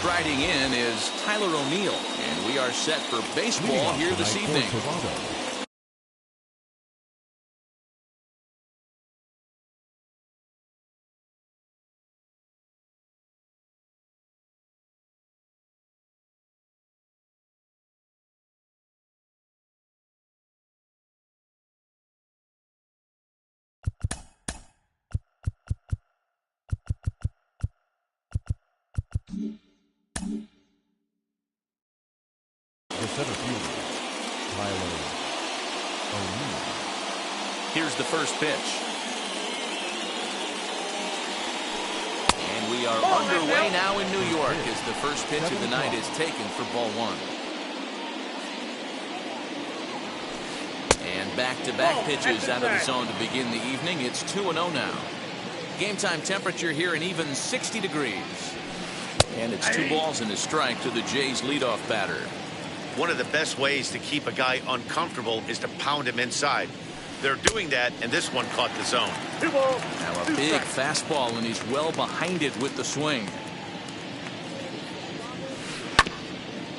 striding in is Tyler O'Neill, and we are set for baseball here this evening. The center fielder, Tyler O'Neill. Here's the first pitch. And we are underway now in New York as the first pitch of the night is taken for ball one. And back-to-back pitches out of the zone to begin the evening. It's 2-0 now. Game time temperature here an even 60 degrees. And it's 2 balls and a strike to the Jays leadoff batter. One of the best ways to keep a guy uncomfortable is to pound him inside. They're doing that, and this one caught the zone. Now a big fastball, and he's well behind it with the swing.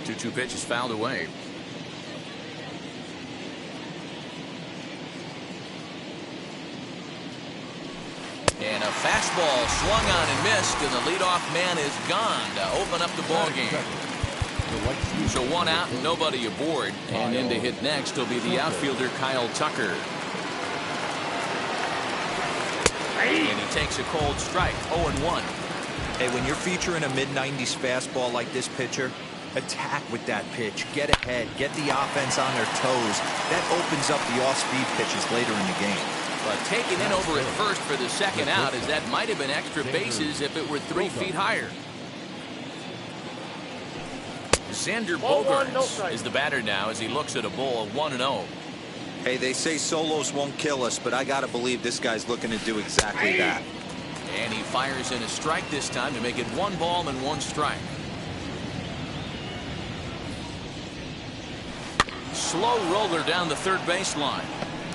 2-2 pitch is fouled away. And a fastball swung on and missed, and the leadoff man is gone to open up the ball game. So 1 out and nobody aboard. And in to hit next will be the outfielder Kyle Tucker. And he takes a cold strike, 0-1. Hey, when you're featuring a mid-90s fastball like this pitcher, attack with that pitch. Get ahead. Get the offense on their toes. That opens up the off-speed pitches later in the game. But taken in over at first for the second out, as that might have been extra bases if it were 3 feet higher. Xander Bogaerts is the batter now as he looks at a ball of 1-0. Hey, they say solos won't kill us, but I got to believe this guy's looking to do exactly that. And he fires in a strike this time to make it 1 ball and 1 strike. Slow roller down the third baseline.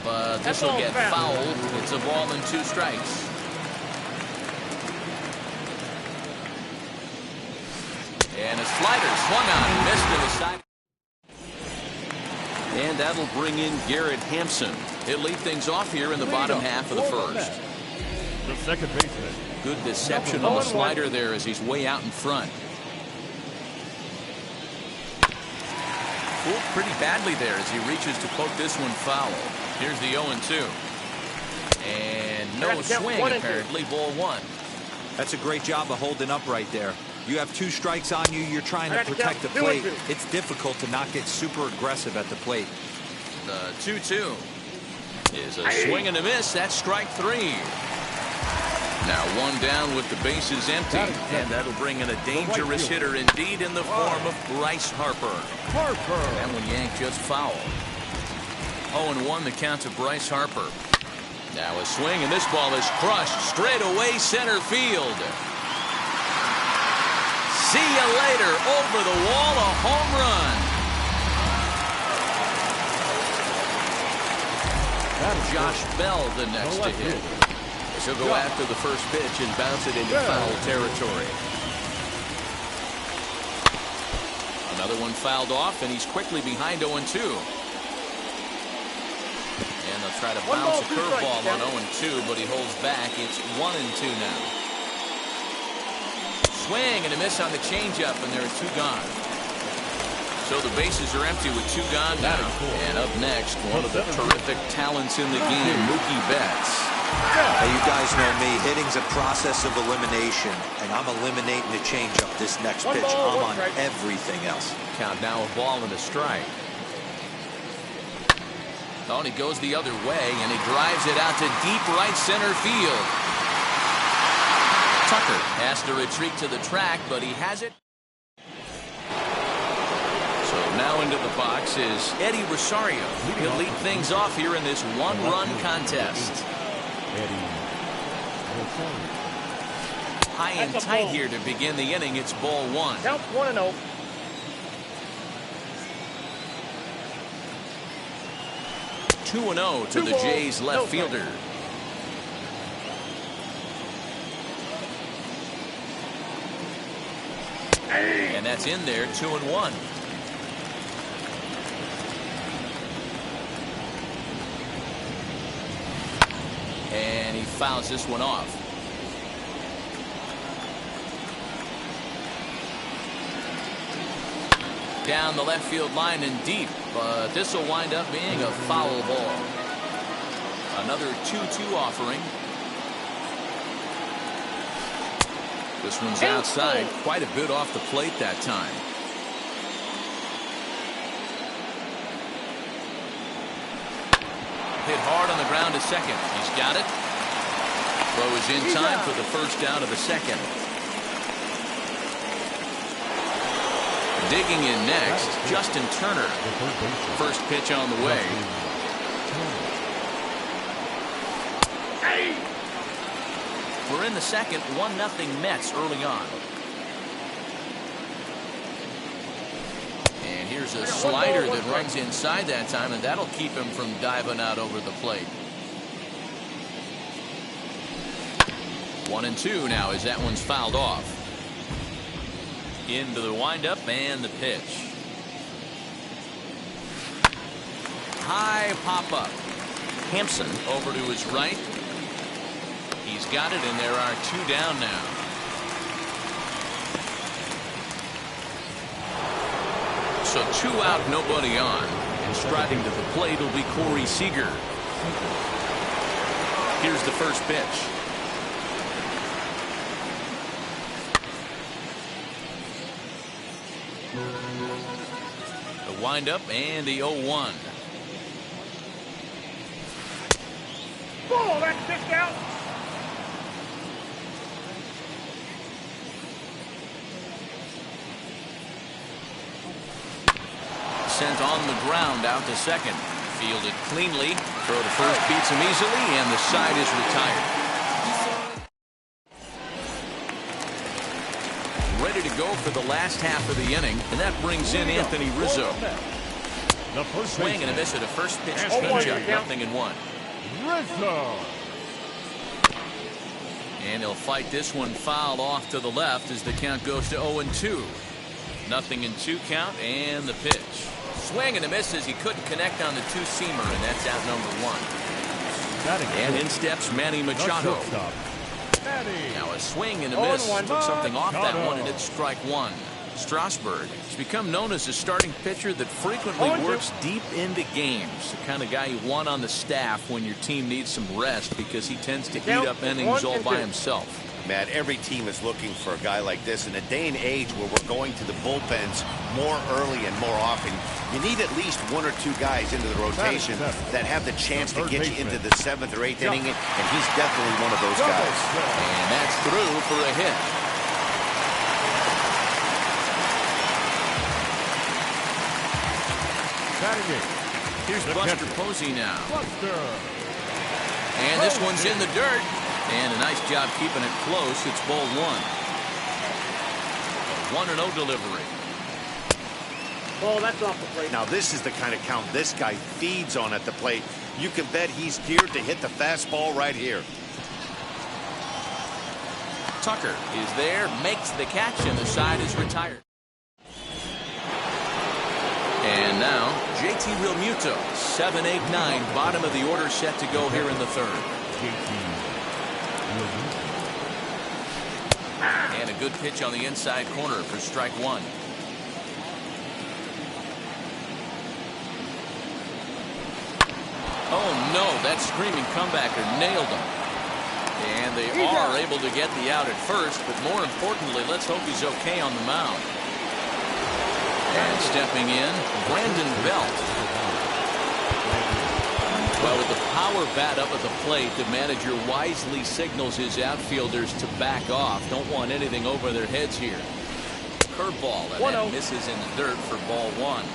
But this will get fouled. It's a ball and 2 strikes. And a slider swung on and missed to the side. And that'll bring in Garrett Hampson. He'll lead things off here in the bottom half of the first. The second baseman. Good deception on the slider there as he's way out in front. Fooled pretty badly there as he reaches to poke this one foul. Here's the 0-2. And no swing apparently, ball 1. That's a great job of holding up right there. You have 2 strikes on you. You're trying to protect the plate. It's difficult to not get super aggressive at the plate. The 2-2 is a swing and a miss. That's strike 3. Now 1 down with the bases empty. And that'll bring in a dangerous hitter indeed in the form of Bryce Harper. That one yanked just foul. 0-1 the count to Bryce Harper. Now a swing, and this ball is crushed straight away center field. See you later. Over the wall, a home run. Josh Bell the next to hit. He'll go after the first pitch and bounce it into foul territory. Another one fouled off, and he's quickly behind 0-2. And they'll try to bounce a curveball on 0-2, but he holds back. It's 1-2 now. Swing and a miss on the changeup, and there are 2 gone. So the bases are empty with 2 gone now. And up next, one of the terrific talents in the game, Mookie Betts. Hey, you guys know me. Hitting's a process of elimination, and I'm eliminating the changeup this next pitch. I'm on everything else. Count now, a ball and a strike. Oh, and he goes the other way, and he drives it out to deep right center field. Tucker has to retreat to the track, but he has it. So now into the box is Eddie Rosario. He'll lead things off here in this 1-run contest. High and tight here to begin the inning. It's ball 1. Count 1-0. Two 2-0 to the Jays left fielder. And that's in there, 2-1. And he fouls this one off. Down the left field line and deep, but this will wind up being a foul ball. Another 2-2 offering. This one's outside, quite a bit off the plate that time. Hit hard on the ground to second. He's got it. Throw is in time for the first down of the second. Digging in next, Justin Turner. First pitch on the way. We're in the second, 1-0 Mets early on. And here's a slider that runs inside that time, and that'll keep him from diving out over the plate. 1-2 now as that one's fouled off. Into the windup and the pitch. High pop up. Hampson over to his right. He's got it, and there are 2 down now. So 2 out, nobody on. And striding to the plate will be Corey Seager. Here's the first pitch. The windup and the 0-1. Ball, that's 6 out. Sent on the ground out to second. Fielded cleanly. Throw to first beats him easily, and the side is retired. Ready to go for the last half of the inning, and that brings in Anthony Rizzo. Swing and a miss at a first pitch changeup, 0-1. Rizzo. And he'll fight this one fouled off to the left as the count goes to 0-2. 0-2 count, and the pitch. Swing and a miss as he couldn't connect on the 2-seamer, and that's out number 1. And in steps Manny Machado. Now a swing and a miss. Took something off that one, and it's strike 1. Strasburg has become known as a starting pitcher that frequently works deep into games. The kind of guy you want on the staff when your team needs some rest, because he tends to eat up innings all by himself. Matt, every team is looking for a guy like this. In a day and age where we're going to the bullpens more early and more often, you need at least 1 or 2 guys into the rotation that have the chance to get you into the 7th or 8th inning, and he's definitely one of those guys. And that's through for a hit. Here's Buster Posey now. And this one's in the dirt. And a nice job keeping it close. It's ball 1. A 1-0 delivery. Oh, that's off the plate. Now this is the kind of count this guy feeds on at the plate. You can bet he's geared to hit the fastball right here. Tucker is there, makes the catch, and the side is retired. And now JT Realmuto, 7, 8, 9, bottom of the order, set to go here in the 3rd. And a good pitch on the inside corner for strike 1. Oh no, that screaming comebacker nailed him. And they are able to get the out at first, but more importantly, let's hope he's okay on the mound. And stepping in, Brandon Belt. Well, with the power bat up at the plate, the manager wisely signals his outfielders to back off. Don't want anything over their heads here. Curveball, and that misses in the dirt for ball 1.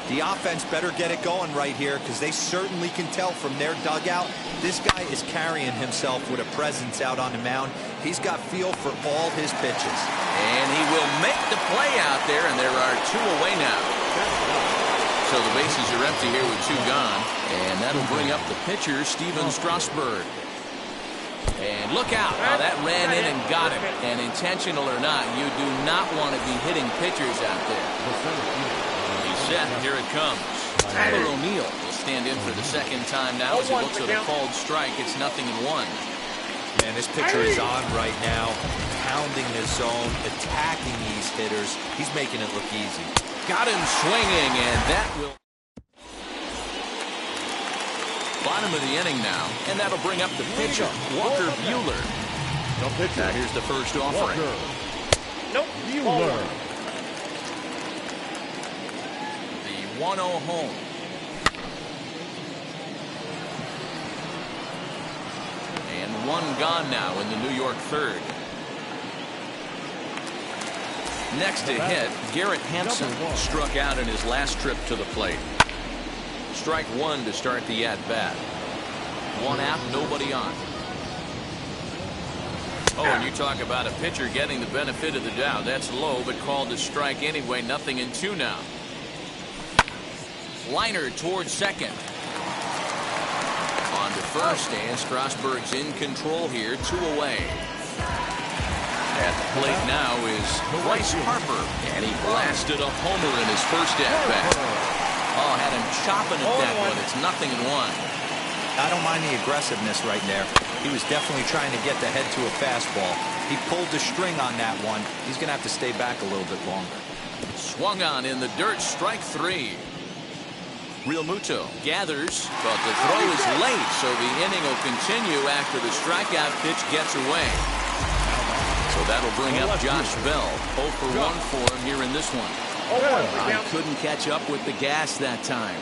The offense better get it going right here, because they certainly can tell from their dugout this guy is carrying himself with a presence out on the mound. He's got feel for all his pitches. And he will make the play out there, and there are 2 away now. So the bases are empty here with 2 gone, and that'll bring up the pitcher, Steven Strasburg. And look out. Oh, that ran in and got him. And intentional or not, you do not want to be hitting pitchers out there. He's set. Here it comes. Tyler O'Neill will stand in for the second time now as he looks at a called strike. It's 0-1. Man, this pitcher is on right now, pounding the zone, attacking these hitters. He's making it look easy. Got him swinging, and that will... Bottom of the inning now, and that'll bring up the pitcher, Walker Buehler. Now here's the first offering. Nope. Buehler. The 1-0 home. And one gone now in the New York third. Next to hit, Garrett Hampson struck out in his last trip to the plate. Strike one to start the at-bat. One out, nobody on. Oh, and you talk about a pitcher getting the benefit of the doubt. That's low, but called a strike anyway. 0-2 now. Liner towards second. On to first, and Strasburg's in control here. 2 away. At the plate now is Bryce Harper, and he blasted a homer in his first at-bat. Oh, had him chopping at that one. It's 0-1. I don't mind the aggressiveness right there. He was definitely trying to get the head to a fastball. He pulled the string on that one. He's going to have to stay back a little bit longer. Swung on in the dirt, strike 3. Real Muto gathers, but the throw is late, so the inning will continue after the strikeout pitch gets away. So that'll bring up Josh Bell. 0 for 1 for him here in this one. I couldn't catch up with the gas that time.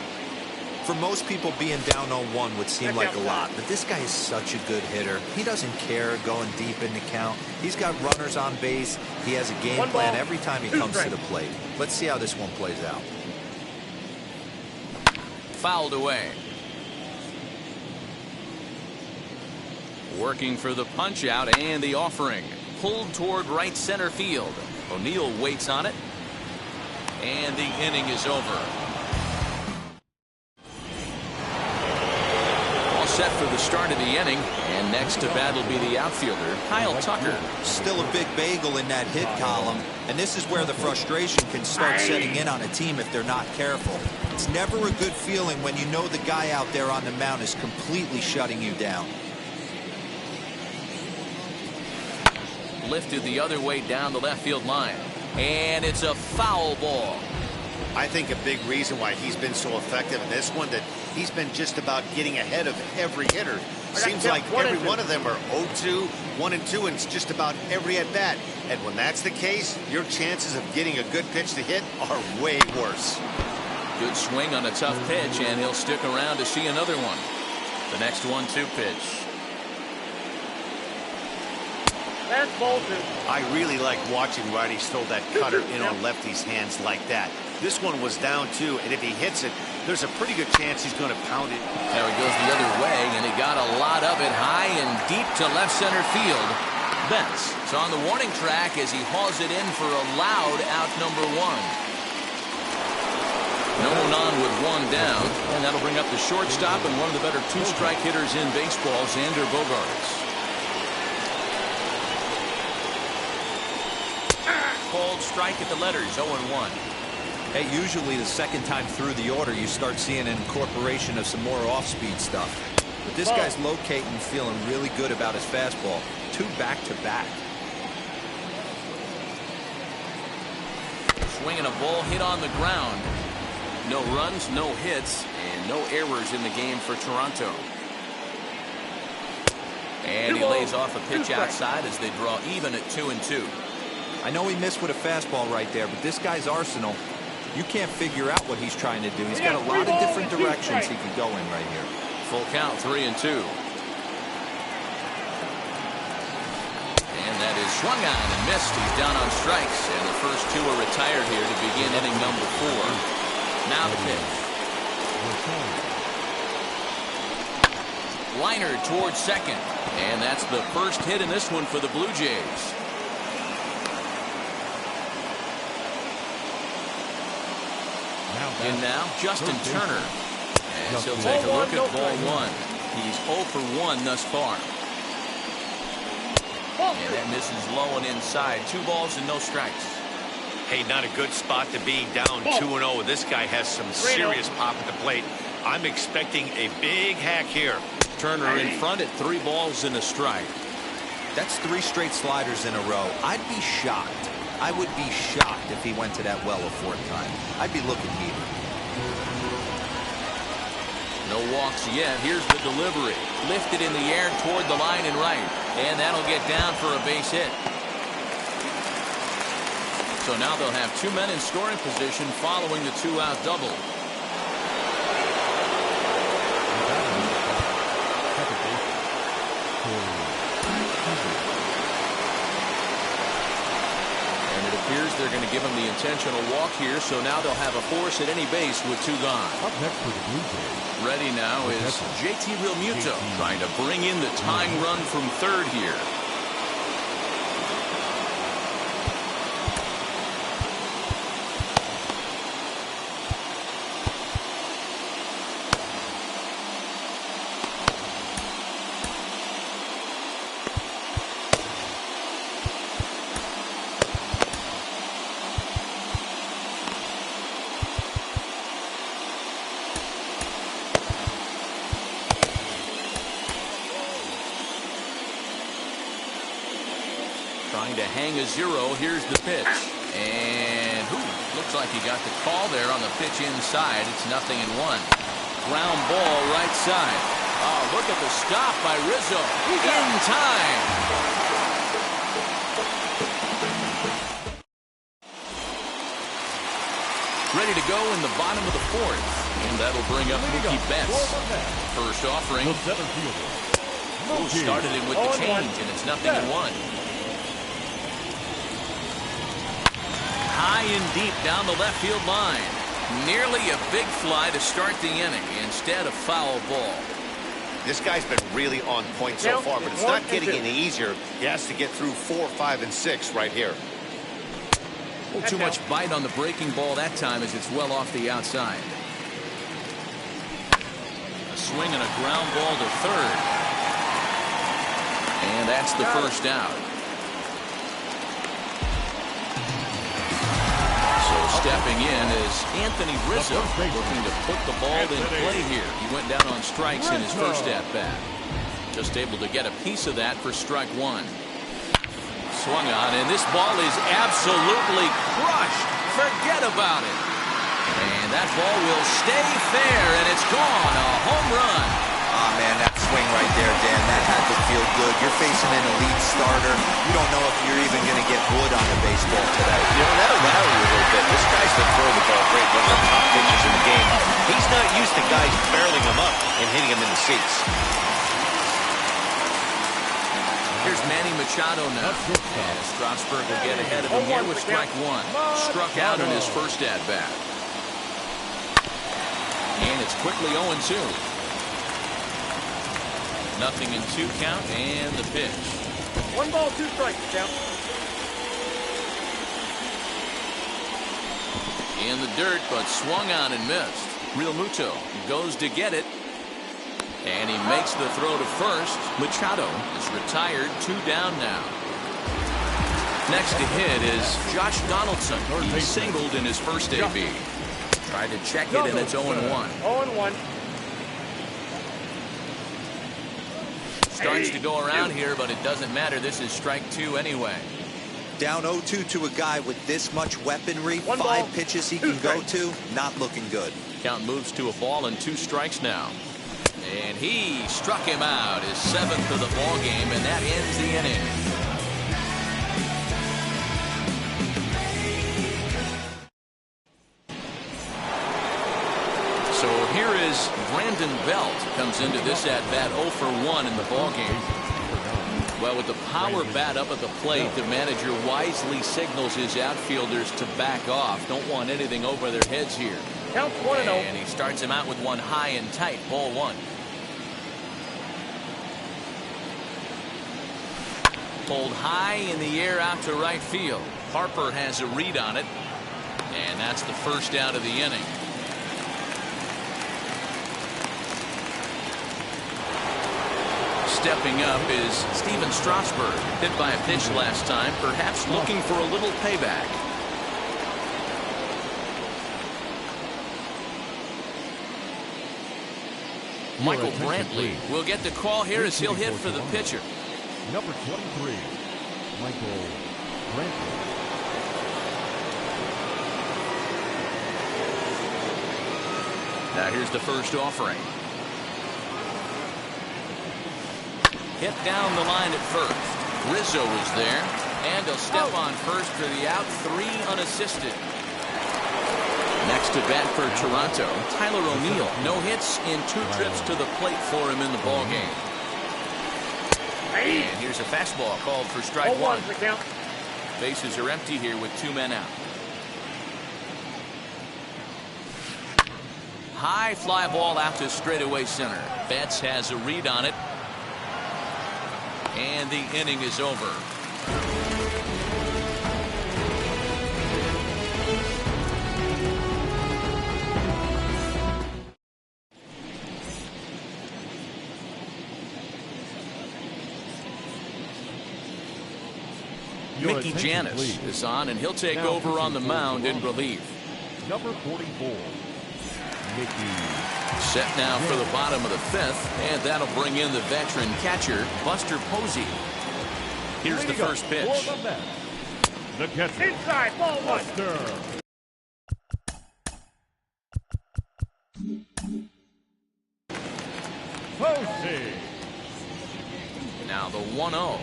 For most people, being down 0-1 would seem like a lot, but this guy is such a good hitter. He doesn't care going deep in the count. He's got runners on base. He has a game plan every time he comes to the plate. Let's see how this one plays out. Fouled away. Working for the punch out and the offering. Pulled toward right center field. O'Neill waits on it. And the inning is over. All set for the start of the inning. And next to bat will be the outfielder, Kyle Tucker. Still a big bagel in that hit column. And this is where the frustration can start setting in on a team if they're not careful. It's never a good feeling when you know the guy out there on the mound is completely shutting you down. Lifted the other way down the left field line. And it's a foul ball. I think a big reason why he's been so effective in this one, that he's been just about getting ahead of every hitter. Seems like every one of them are 0-2, 1-2, and it's just about every at bat. And when that's the case, your chances of getting a good pitch to hit are way worse. Good swing on a tough pitch, and he'll stick around to see another one. The next 1-2 pitch. That's bolted. I really like watching righties throw that cutter in on lefties' hands like that. This one was down 2, and if he hits it, there's a pretty good chance he's going to pound it. Now he goes the other way, and he got a lot of it high and deep to left center field. Betts is on the warning track as he hauls it in for a loud out number 1. No one on with one down, and that'll bring up the shortstop and one of the better two-strike hitters in baseball, Xander Bogaerts. Called strike at the letters, 0-1. Hey, usually the second time through the order, you start seeing an incorporation of some more off-speed stuff. But this guy's locating, feeling really good about his fastball. 2 back-to-back. Swinging a ball hit on the ground. No runs, no hits, and no errors in the game for Toronto. And he lays off a pitch outside as they draw even at 2-2. I know he missed with a fastball right there, but this guy's arsenal, you can't figure out what he's trying to do. He's got a lot of different directions he could go in right here. Full count, 3-2. And that is swung on and missed. He's down on strikes, and the first 2 are retired here to begin inning number 4. Now the pitch. Liner towards second, and that's the first hit in this one for the Blue Jays. In now, Justin Turner. As he'll take a look at ball 1. He's 0 for 1 thus far. And that misses low and inside. 2 balls and no strikes. Hey, not a good spot to be, down 2-0. This guy has some serious pop at the plate. I'm expecting a big hack here. Turner in front at 3 balls and a strike. That's 3 straight sliders in a row. I'd be shocked. I would be shocked if he went to that well a 4th time. I'd be looking heated. No walks yet. Here's the delivery. Lifted in the air toward the line and right. And that'll get down for a base hit. So now they'll have 2 men in scoring position following the 2-out double. And it appears they're going to give him the intentional walk here, so now they'll have a force at any base with 2 gone. Up next for the Blue Jays. Ready now is JT Realmuto, trying to bring in the tying run from 3rd here. Trying to hang a 0. Here's the pitch. And looks like he got the call there on the pitch inside. It's 0-1. Ground ball right side. Oh, look at the stop by Rizzo. In time. Ready to go in the bottom of the 4th. And that'll bring up Mookie Betts. First offering. Started it with the change, and it's 0-1. High and deep down the left field line. Nearly a big fly to start the inning. Instead, a foul ball. This guy's been really on point so far, but it's not getting any easier. He has to get through 4, 5, and 6 right here. Too much bite on the breaking ball that time as it's well off the outside. A swing and a ground ball to 3rd. And that's the first out. Stepping in is Anthony Rizzo, looking to put the ball in play here. He went down on strikes in his first at-bat. Just able to get a piece of that for strike 1. Swung on, and this ball is absolutely crushed. Forget about it. And that ball will stay fair, and it's gone. A home run. Ah, man, that swing right there, Dan, that had to feel good. You're facing an elite starter. You don't know if you're even going to get wood on the baseball today. You know, that'll rattle you a little bit. This guy's been throwing the ball great, one of the top pitchers in the game. He's not used to guys barreling him up and hitting him in the seats. Here's Manny Machado now. And Strasburg will get ahead of him here with strike 1. Struck out in his first at-bat. And it's quickly 0-2. 0-2 count, and the pitch. 1 ball, 2 strikes, count. In the dirt, but swung on and missed. Realmuto goes to get it. And he makes the throw to first. Machado is retired, 2 down now. Next to hit is Josh Donaldson. He singled in his first AB. Tried to check it, and it's 0-1. 0-1. Starts to go around here, but it doesn't matter. This is strike 2 anyway. Down 0-2 to a guy with this much weaponry, 5 pitches he can go to, not looking good. Count moves to a ball and 2 strikes now. And he struck him out, his 7th of the ball game, and that ends the inning. So here is Brandon Belt, comes into this at-bat 0 for 1 in the ball game. Well, with the power bat up at the plate, the manager wisely signals his outfielders to back off. Don't want anything over their heads here. Counts 1-0. And he starts him out with one high and tight, ball 1. Pulled high in the air out to right field. Harper has a read on it. And that's the first out of the inning. Stepping up is Steven Strasburg. Hit by a pitch last time, perhaps looking for a little payback. Michael Brantley will get the call here as he'll hit for the pitcher. Number 23, Michael Brantley. Now here's the first offering. Hit down the line at first. Rizzo is there, and he'll step on first for the out, 3 unassisted. Next to bat for Toronto, Tyler O'Neill. No hits in 2 trips to the plate for him in the ballgame. And here's a fastball called for strike 1. Bases are empty here with 2 men out. High fly ball out to straightaway center. Betts has a read on it. And the inning is over. Mickey Janis is on, and he'll take over on the mound in relief. Number 44, Mickey. Set now for the bottom of the 5th, and that'll bring in the veteran catcher, Buster Posey. Here's the first pitch. The catcher. Inside, ball 1. Buster. Posey. Now the 1-0.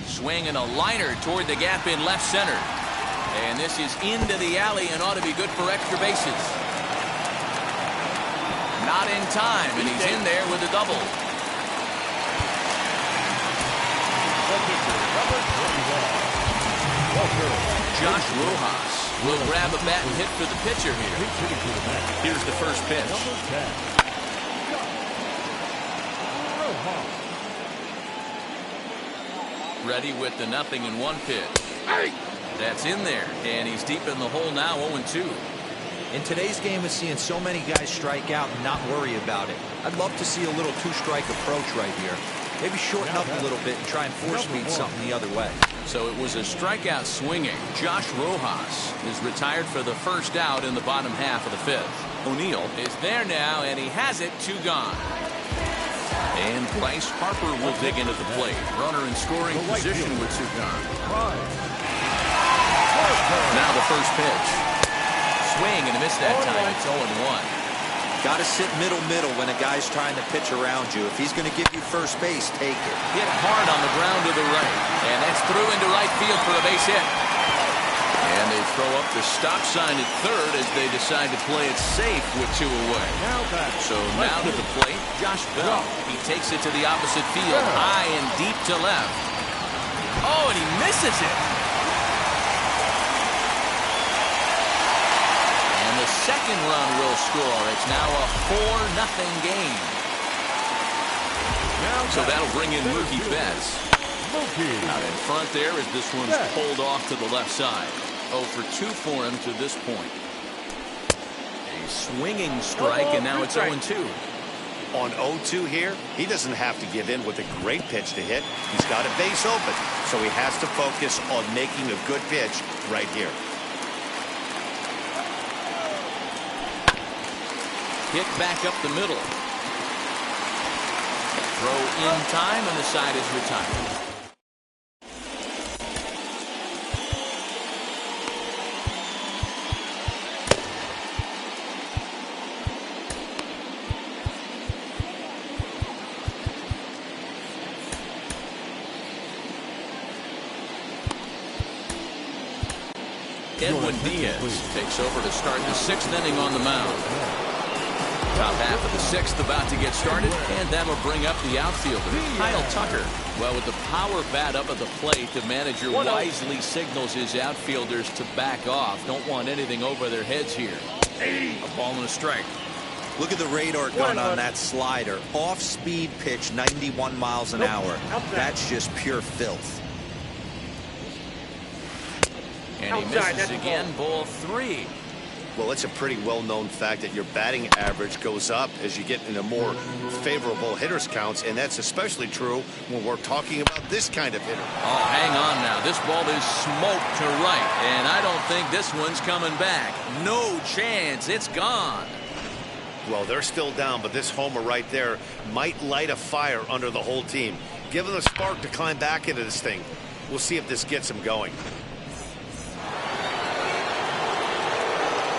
Swing and a liner toward the gap in left center. And this is into the alley and ought to be good for extra bases. Not in time, and he's in there with a double. Josh Rojas will grab a bat and hit for the pitcher here. Here's the first pitch. Ready with the 0-1 pitch. That's in there, and he's deep in the hole now, 0-2. In today's game of seeing so many guys strike out and not worry about it, I'd love to see a little 2-strike approach right here. Maybe shorten up a little bit and try and force-feed something the other way. So it was a strikeout swinging. Josh Rojas is retired for the first out in the bottom half of the 5th. O'Neill is there now, and he has it, 2 gone. And Bryce Harper will dig into the plate. Runner in scoring position with 2 gone. Now the first pitch. Swing and a miss that time. It's 0-1. Got to sit middle when a guy's trying to pitch around you. If he's going to give you first base, take it. Hit hard on the ground to the right. And that's through into right field for a base hit. And they throw up the stop sign at third as they decide to play it safe with 2 away. So now to the plate, Josh Bell. He takes it to the opposite field, high and deep to left. Oh, and he misses it. And the second run will score. It's now a 4-0 game. So that'll bring in Mookie Betts. Out in front there as this one's pulled off to the left side. 0 for 2 for him to this point. A swinging strike, and now it's 0-2. On 0-2 here, he doesn't have to give in with a great pitch to hit. He's got a base open, so he has to focus on making a good pitch right here. Hit back up the middle. Throw in time, and the side is retired. Edwin Diaz takes over to start the 6th inning on the mound. Top half of the 6th about to get started, and that'll bring up the outfielder, Kyle Tucker. Well, with the power bat up at the plate, the manager wisely signals his outfielders to back off. Don't want anything over their heads here. A ball and a strike. Look at the radar gun on that slider. Off-speed pitch, 91 miles an hour. That's just pure filth. And he misses again, ball 3. Well, it's a pretty well-known fact that your batting average goes up as you get into more favorable hitters counts, and that's especially true when we're talking about this kind of hitter. Oh, hang on now. This ball is smoked to right, and I don't think this one's coming back. No chance. It's gone. Well, they're still down, but this homer right there might light a fire under the whole team. Give them a spark to climb back into this thing. We'll see if this gets them going.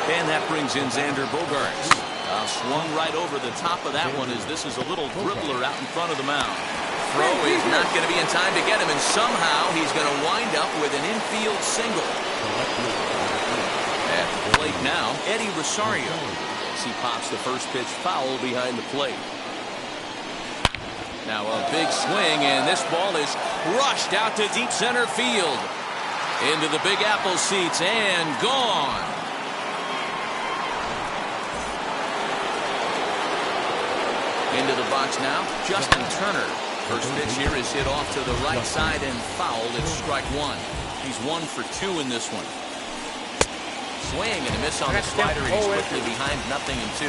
And that brings in Xander Bogaerts. Swung right over the top of that one as this is a little dribbler out in front of the mound. Throw is not going to be in time to get him, and somehow he's going to wind up with an infield single. At the plate now, Eddie Rosario. As he pops the first pitch foul behind the plate. Now a big swing, and this ball is crushed out to deep center field. Into the Big Apple seats and gone. Into the box now, Justin Turner. First pitch here is hit off to the right side and fouled. It's strike one. He's 1 for 2 in this one. Swing and a miss on the slider. He's quickly behind 0-2.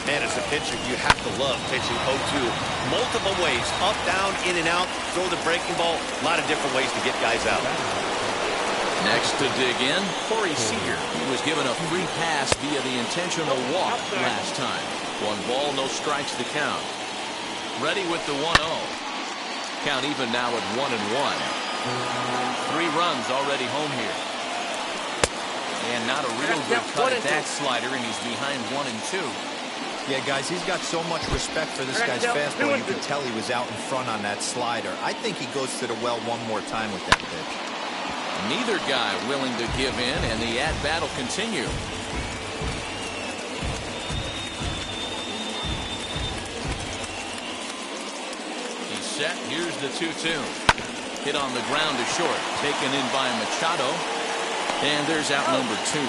Man, as a pitcher, you have to love pitching 0-2. Multiple ways, up, down, in and out, throw the breaking ball. A lot of different ways to get guys out. Next to dig in, Corey Seager. He was given a free pass via the intentional walk last time. 1 ball, no strikes to count. Ready with the 1-0. Count even now at 1-1. 3 runs already home here. And not a real good cut at that slider, and he's behind 1-2. Yeah, guys, he's got so much respect for this guy's fastball. You could tell he was out in front on that slider. I think he goes to the well one more time with that pitch. Neither guy willing to give in, and the at-bat will continue. He's set. Here's the 2-2. Hit on the ground to short. Taken in by Machado. And there's out number 2.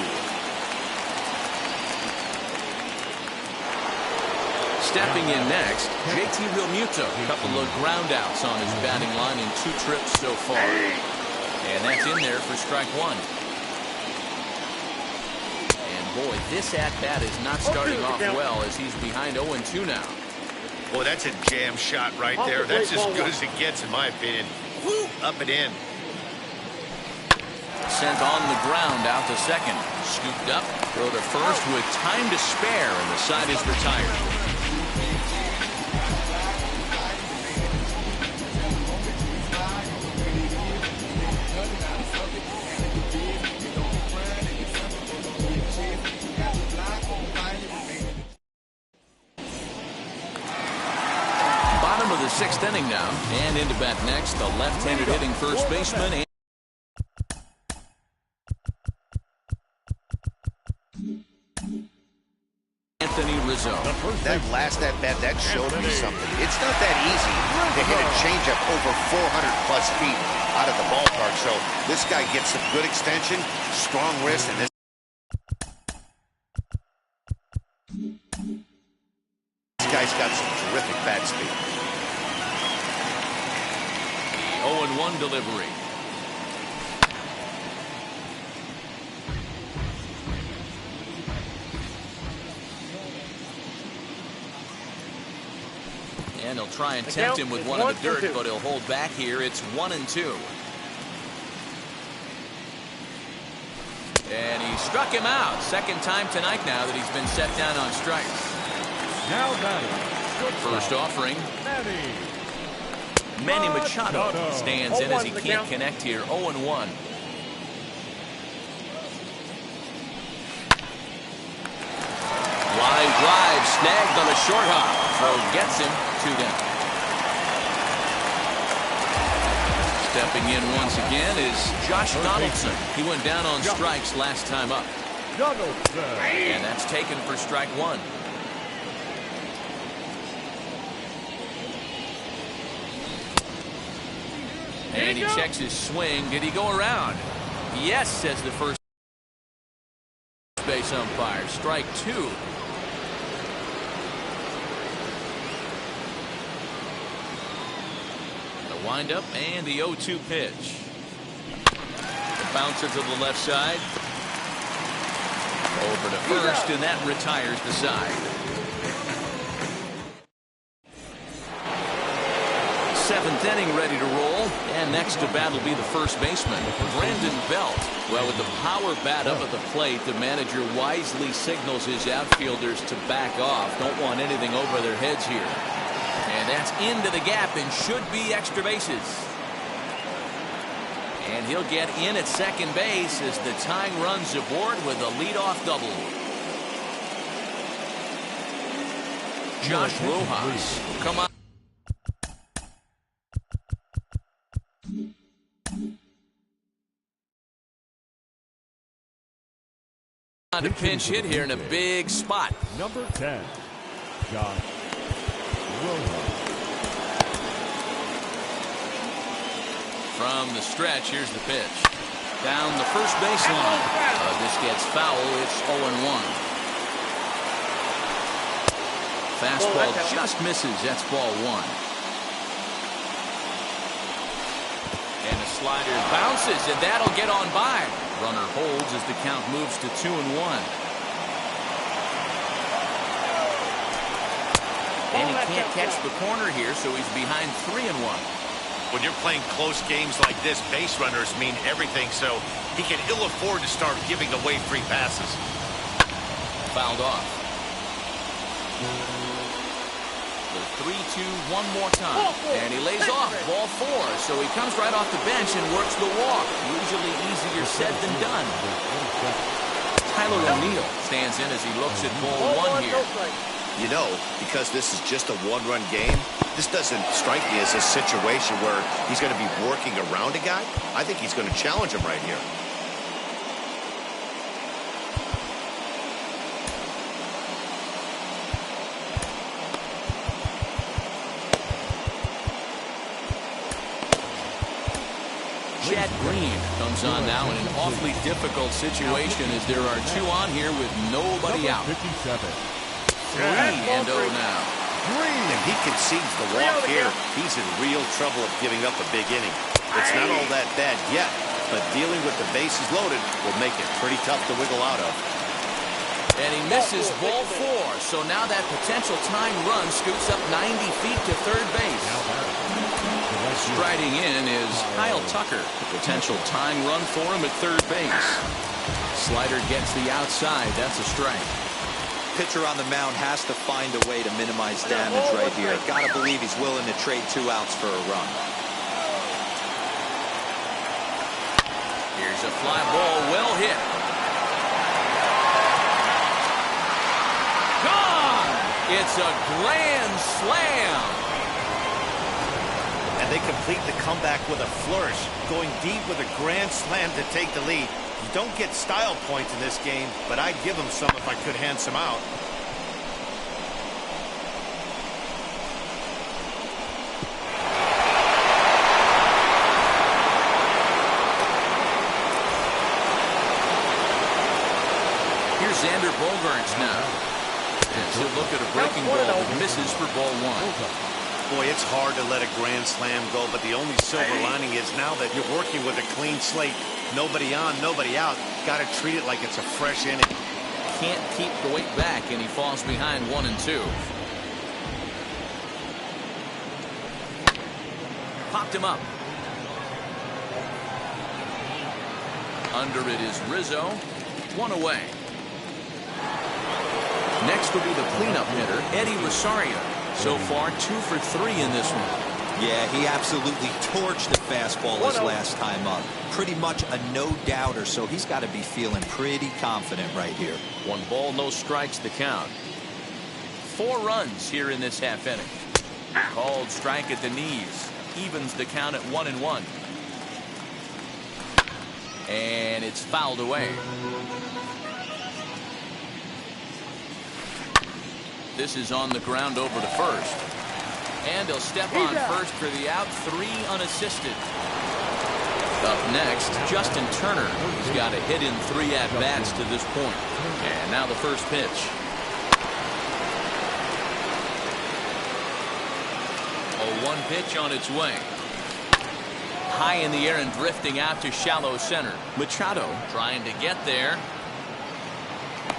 Stepping in next, JT Realmuto. A couple of ground outs on his batting line in 2 trips so far. And that's in there for strike 1. And boy, this at-bat is not starting off well as he's behind 0-2 now. Boy, that's a jam shot right there. That's as good as it gets, in my opinion. Woo, up and in. Sent on the ground out to second. Scooped up, throw to first with time to spare, and the side is retired. Bottom of the 6th inning now, and into bat next, the left-handed hitting first baseman. That last at-bat, that showed me something. It's not that easy to hit a changeup over 400-plus feet out of the ballpark. So this guy gets some good extension, strong wrist, and this guy's got some terrific bat speed. 0-1 delivery. And he'll try and tempt him with one of the dirt, but he'll hold back here. It's 1-2. And he struck him out. Second time tonight now that he's been set down on strikes. Now batting. First offering. Manny Machado stands in as he can't connect here. 0-1. Line drive snagged on a short hop. Throw gets him. 2 down. Stepping in once again is Josh Donaldson. He went down on strikes last time up. And that's taken for strike 1. And he checks his swing. Did he go around? Yes, says the first base umpire. Strike 2. Wind-up and the 0-2 pitch. The bouncer to the left side. Over to first, and that retires the side. Seventh inning ready to roll, and next to bat will be the first baseman, Brandon Belt. Well, with the power bat up at the plate, the manager wisely signals his outfielders to back off. Don't want anything over their heads here. And that's into the gap and should be extra bases. And he'll get in at second base as the tying runs aboard with a leadoff double. Josh Rojas will come on. To pinch hit here in a big spot. Number 10, Josh Rojas. From the stretch, here's the pitch. Down the first baseline. This gets foul. It's 0-1. Fastball just misses. That's ball one. And a slider bounces, and that'll get on by. Runner holds as the count moves to 2-1. And he can't catch the corner here, so he's behind 3-1. When you're playing close games like this, base runners mean everything, so he can ill afford to start giving away free passes. Fouled off. The 3-2 one more time. And he lays off ball four, so he comes right off the bench and works the walk. Usually easier said than done. Tyler O'Neill stands in as he looks at ball one here. You know, because this is just a one-run game, this doesn't strike me as a situation where he's going to be working around a guy. I think he's going to challenge him right here. Chad Green comes on now in an awfully difficult situation as there are two on here with nobody out. 57. 3-0 now. If he concedes the walk here, he's in real trouble of giving up a big inning. It's not all that bad yet, but dealing with the bases loaded will make it pretty tough to wiggle out of. And he misses ball four, so now that potential tying run scoots up 90 feet to third base. Striding in is Kyle Tucker. The potential tying run for him at third base. Slider gets the outside. That's a strike. Pitcher on the mound has to find a way to minimize damage right here. Gotta believe he's willing to trade 2 outs for a run. Here's a fly ball, well hit. Gone! It's a grand slam. And they complete the comeback with a flourish, going deep with a grand slam to take the lead. You don't get style points in this game, but I'd give them some if I could hand some out. Here's Xander Bogaerts now. And he'll look at a breaking ball that misses for ball one. Boy, it's hard to let a grand slam go, but the only silver lining is now that you're working with a clean slate. Nobody on, nobody out. Got to treat it like it's a fresh inning. Can't keep the weight back, and he falls behind 1-2. Popped him up. Under it is Rizzo. 1 away. Next will be the cleanup hitter, Eddie Rosario. So far, 2 for 3 in this one. Yeah, he absolutely torched the fastball his last time up. Pretty much a no-doubter, so he's got to be feeling pretty confident right here. 1 ball, no strikes, the count. 4 runs here in this half inning. Called strike at the knees. Evens the count at 1-1. And it's fouled away. This is on the ground over to first. And he'll step on first for the out. 3 unassisted. Up next, Justin Turner. He's got a hit in 3 at-bats to this point. And now the first pitch. A 1 pitch on its way. High in the air and drifting out to shallow center. Machado trying to get there.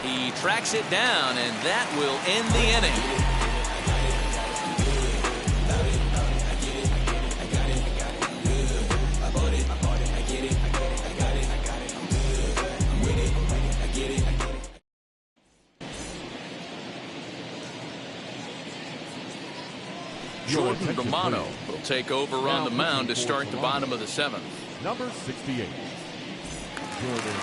He tracks it down, and that will end the inning. Jordan Romano will take over on the mound to start the bottom of the 7th. Number 68. Jordan.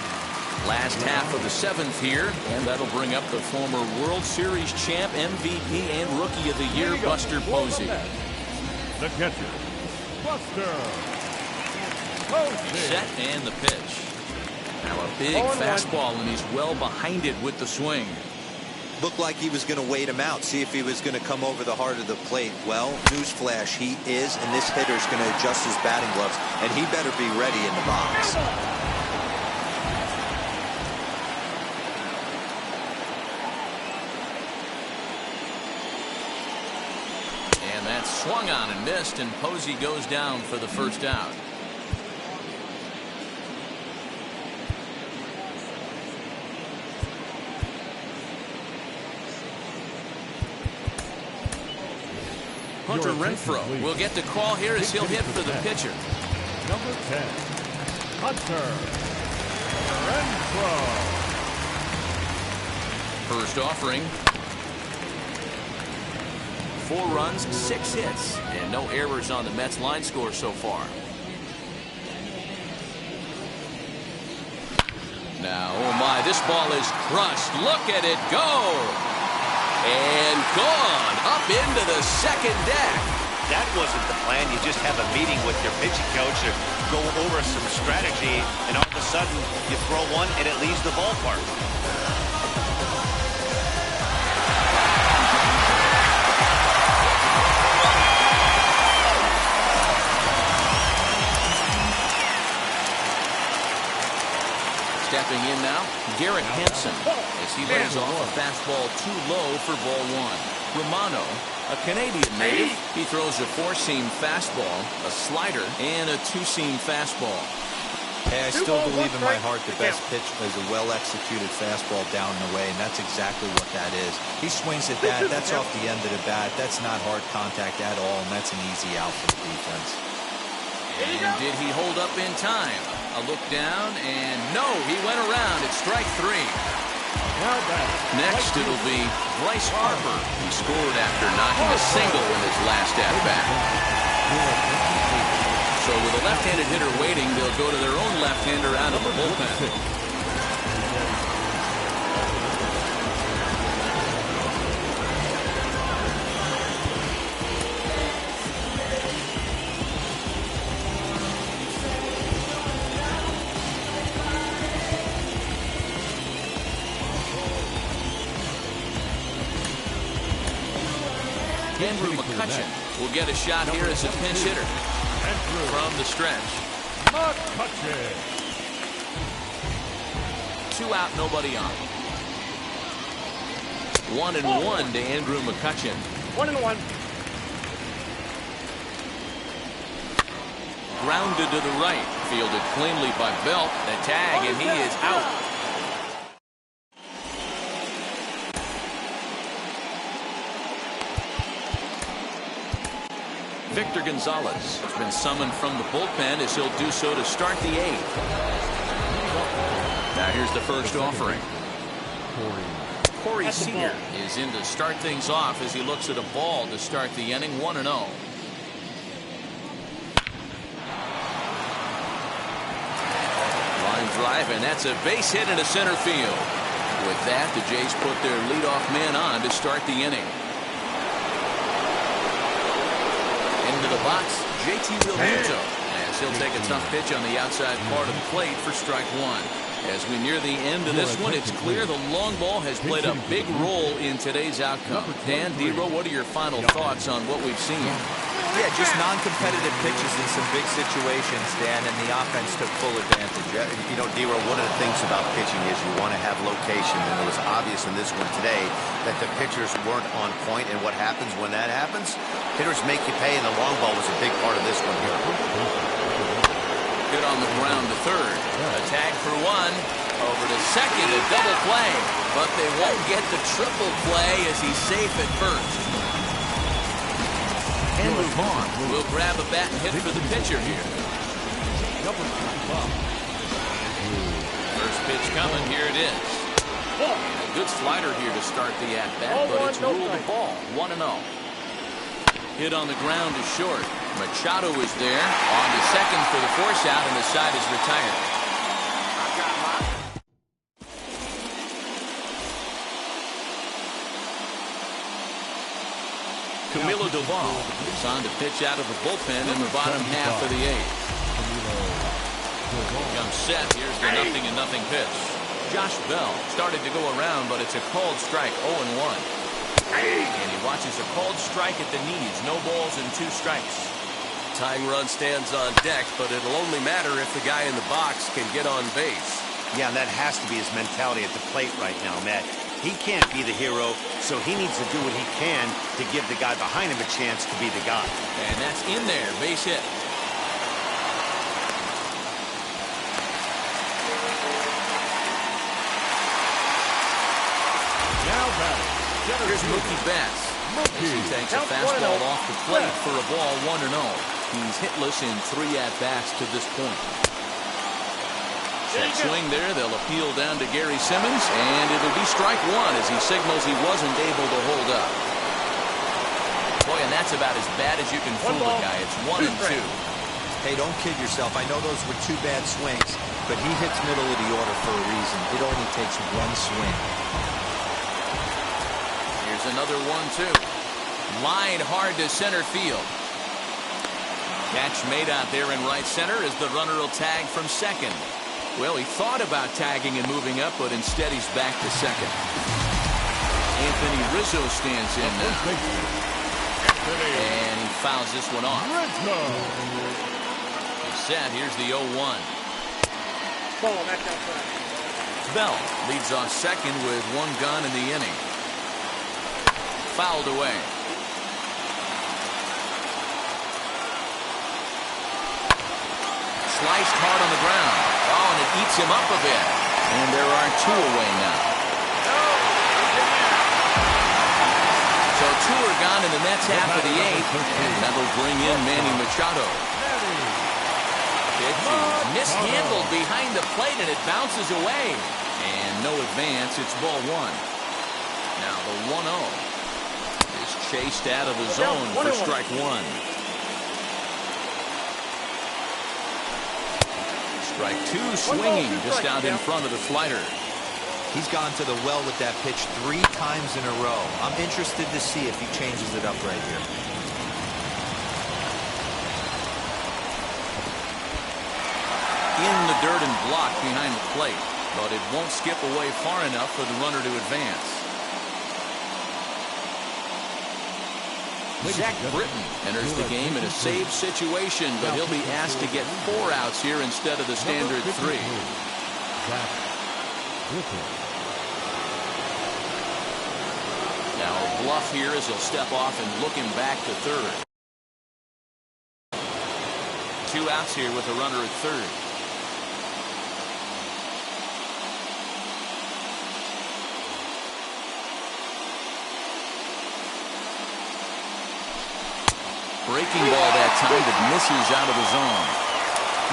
Last half of the 7th here, and that'll bring up the former World Series champ, MVP, and Rookie of the Year, Buster Posey. The catcher, Buster Posey. Set and the pitch. Now a big fastball, and he's well behind it with the swing. Looked like he was going to wait him out, see if he was going to come over the heart of the plate. Well, newsflash, he is, and this hitter's going to adjust his batting gloves, and he better be ready in the box. And that's swung on and missed, and Posey goes down for the first out. Hunter Renfroe will get the call here as he'll hit for the pitcher. Number 10, Hunter Renfroe. First offering. 4 runs, 6 hits, and no errors on the Mets line score so far. Now, oh my, this ball is crushed. Look at it go. And gone up into the second deck. That wasn't the plan. You just have a meeting with your pitching coach to go over some strategy, and all of a sudden you throw one and it leaves the ballpark. Stepping in now, Garrett Hansen, as he lays off a fastball too low for ball 1. Romano, a Canadian native, he throws a 4-seam fastball, a slider, and a 2-seam fastball. Hey, I still believe in my heart the best pitch is a well-executed fastball down and away, and that's exactly what that is. He swings at that, that's off the end of the bat, that's not hard contact at all, and that's an easy out for the defense. And did he hold up in time? A look down, and no, he went around. It's strike 3. Next, it'll be Bryce Harper. He scored after knocking a single in his last at-bat. So with a left-handed hitter waiting, they'll go to their own left-hander out of the bullpen. Andrew McCutchen will get a shot here as a pinch hitter from the stretch. 2 out, nobody on. 1-1 to Andrew McCutchen. 1-1. Grounded to the right, fielded cleanly by Belt. The tag, and he is out. Victor Gonzalez has been summoned from the bullpen as he'll do so to start the 8th. Now here's the first offering. Corey Seager is in to start things off as he looks at a ball to start the inning. 1-0. Line drive, and that's a base hit into center field. With that, the Jays put their leadoff man on to start the inning. Into the box, JT Realmuto, as he'll take a tough pitch on the outside part of the plate for strike 1. As we near the end of this one, it's clear the long ball has played a big role in today's outcome. Dan, Dero, what are your final thoughts on what we've seen? Yeah, just non-competitive pitches in some big situations, Dan, and the offense took full advantage. You know, Dero, one of the things about pitching is you want to have location, and it was obvious in this one today that the pitchers weren't on point, and what happens when that happens? Hitters make you pay, and the long ball was a big part of this one here. Hit on the ground to third. A tag for 1. Over to second, a double play. But they won't get the triple play as he's safe at first. And move on. We'll grab a bat and hit for the pitcher here. Number 25. First pitch coming, here it is. And a good slider here to start the at-bat, but it's ruled a ball, 1-0. Hit on the ground is short. Machado is there, on to second for the force out, and the side is retired. Camilo Doval is on to pitch out of the bullpen in the bottom half of the eighth. Comes set, here's the 0-0 pitch. Josh Bell started to go around, but it's a called strike, 0-1. And he watches a called strike at the knees. No balls and 2 strikes. Tying run stands on deck, but it'll only matter if the guy in the box can get on base. Yeah, and that has to be his mentality at the plate right now, Matt. He can't be the hero, so he needs to do what he can to give the guy behind him a chance to be the guy. And that's in there, base hit. Now batting. Here's Mookie Betts. He takes a fastball off the plate for a ball, 1-0. He's hitless in 3 at-bats to this point. Check swing there. They'll appeal down to Gary Simmons, and it'll be strike 1 as he signals he wasn't able to hold up. Boy, and that's about as bad as you can fool a guy. It's 1-2. Hey, don't kid yourself. I know those were 2 bad swings, but he hits middle of the order for a reason. It only takes 1 swing. Here's another 1-2. Line hard to center field. Catch made out there in right center as the runner will tag from second. Well, he thought about tagging and moving up, but instead he's back to second. Anthony Rizzo stands in now. And he fouls this one off. He's set. Here's the 0-1. Bell leads off second with 1 gun in the inning. Fouled away. Sliced hard on the ground. Oh, and it eats him up a bit. And there are 2 away now. So 2 are gone in the Mets half of the 8th. And that'll bring in Manny Machado. Pitch is mishandled behind the plate, and it bounces away. And no advance. It's ball 1. Now the 1-0 is chased out of the zone for strike 1. Strike 2 swinging just out in front of the slider. He's gone to the well with that pitch 3 times in a row. I'm interested to see if he changes it up right here. In the dirt and blocked behind the plate, but it won't skip away far enough for the runner to advance. Zach Britton enters the game in a save situation, but he'll be asked to get 4 outs here instead of the standard 3. Now a bluff here as he'll step off and look him back to third. 2 outs here with a runner at third. Breaking ball that time that misses out of the zone.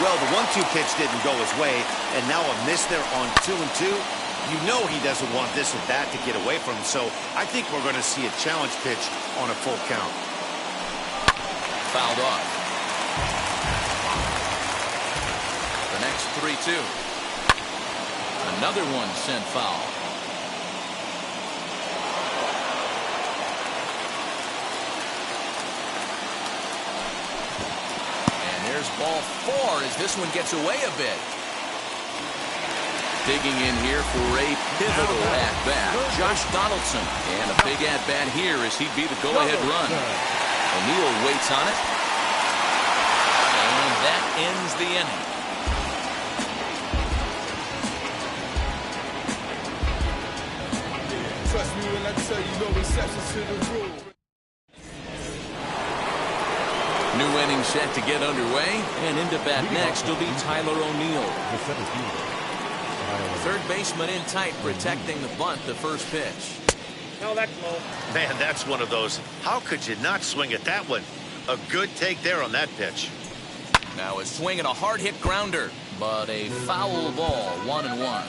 Well, the 1-2 pitch didn't go his way, and now a miss there on 2-2. You know he doesn't want this at bat to get away from him, so I think we're going to see a challenge pitch on a full count. Fouled off. The next 3-2. Another one sent foul. Ball 4 as this one gets away a bit. Digging in here for a pivotal at-bat, Josh Donaldson. And a big at-bat here as he'd be the go-ahead run. O'Neill waits on it. And that ends the inning. Trust me when I tell you no exceptions to the rule. New inning set to get underway, and into bat next will be Tyler O'Neill. third baseman in tight, protecting the bunt the first pitch. No, that's low. Man, that's one of those. How could you not swing at that one? A good take there on that pitch. Now a swing and a hard hit grounder, but a foul ball, 1-1.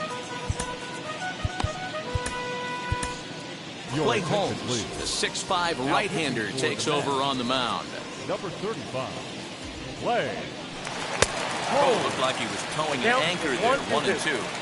Clay Holmes, the 6'5" right-hander, takes over on the mound. Number 35, Clay. Oh, looked like he was towing an anchor there, 1-2.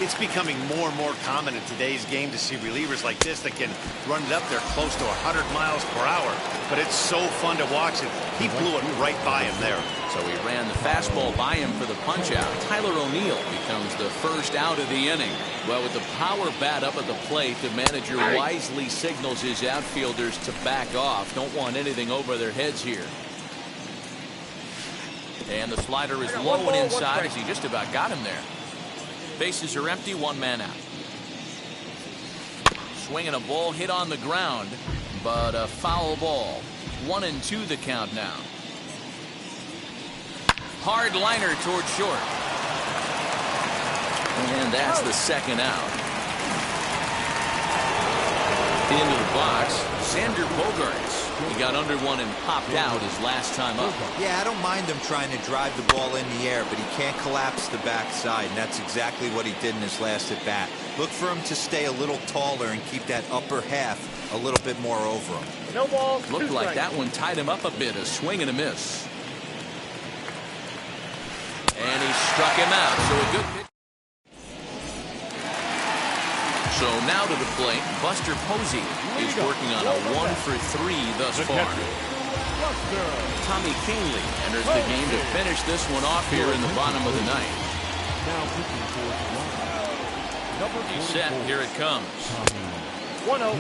It's becoming more and more common in today's game to see relievers like this that can run it up there close to 100 miles per hour. But it's so fun to watch it. He blew it right by him there. So he ran the fastball by him for the punch-out. Tyler O'Neill becomes the first out of the inning. Well, with the power bat up at the plate, the manager wisely signals his outfielders to back off. Don't want anything over their heads here. And the slider is low and inside as he just about got him there. Bases are empty, one man out. Swinging a ball hit on the ground, but a foul ball. 1-2 the count now. Hard liner toward short. And that's the second out. Into the box, Xander Bogaerts. He got under one and popped out his last time up. Yeah, I don't mind him trying to drive the ball in the air, but he can't collapse the backside, and that's exactly what he did in his last at bat. Look for him to stay a little taller and keep that upper half a little bit more over him. No ball. Looked like that one tied him up a bit. A swing and a miss. And he struck him out. So a good pitch. So now to the plate, Buster Posey is working on a 1-for-3 thus far. Tommy Kingley enters the game to finish this one off here in the bottom of the ninth. He's set. Here it comes. 1-0.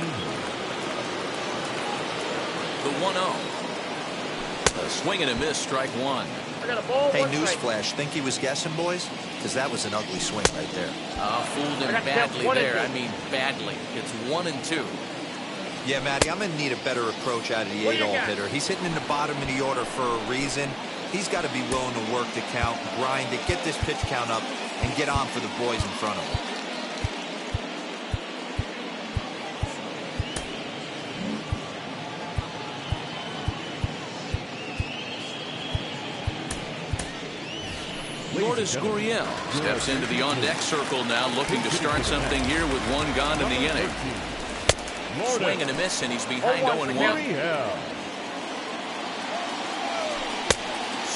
The 1-0. A swing and a miss, strike one. I got a ball. Hey, newsflash, think he was guessing, boys? Because that was an ugly swing right there. Fooled him badly there. I mean, badly. It's 1-2. Yeah, Matty, I'm going to need a better approach out of the 8-hole hitter. He's hitting in the bottom of the order for a reason. He's got to be willing to work the count, grind it, get this pitch count up, and get on for the boys in front of him. Lourdes Gurriel steps into the on-deck circle now, looking to start something here with one gone in the inning. Swing and a miss, and he's behind 0-1.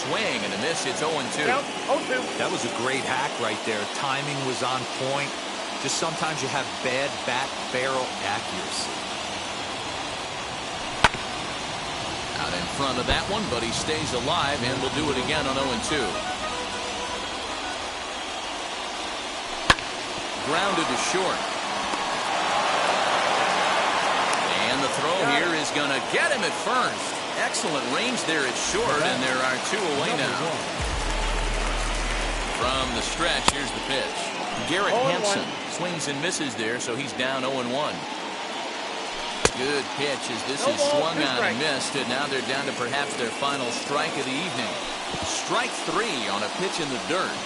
Swing and a miss, it's 0-2. That was a great hack right there. Timing was on point. Just sometimes you have bad bat barrel accuracy. Out in front of that one, but he stays alive and will do it again on 0-2. Grounded to short. And the throw here is going to get him at first. Excellent range there at short, and there are two away now. From the stretch, here's the pitch. Garrett Hampson swings and misses there, so he's down 0-1. Good pitch as this is swung on and missed, and now they're down to perhaps their final strike of the evening. Strike three on a pitch in the dirt.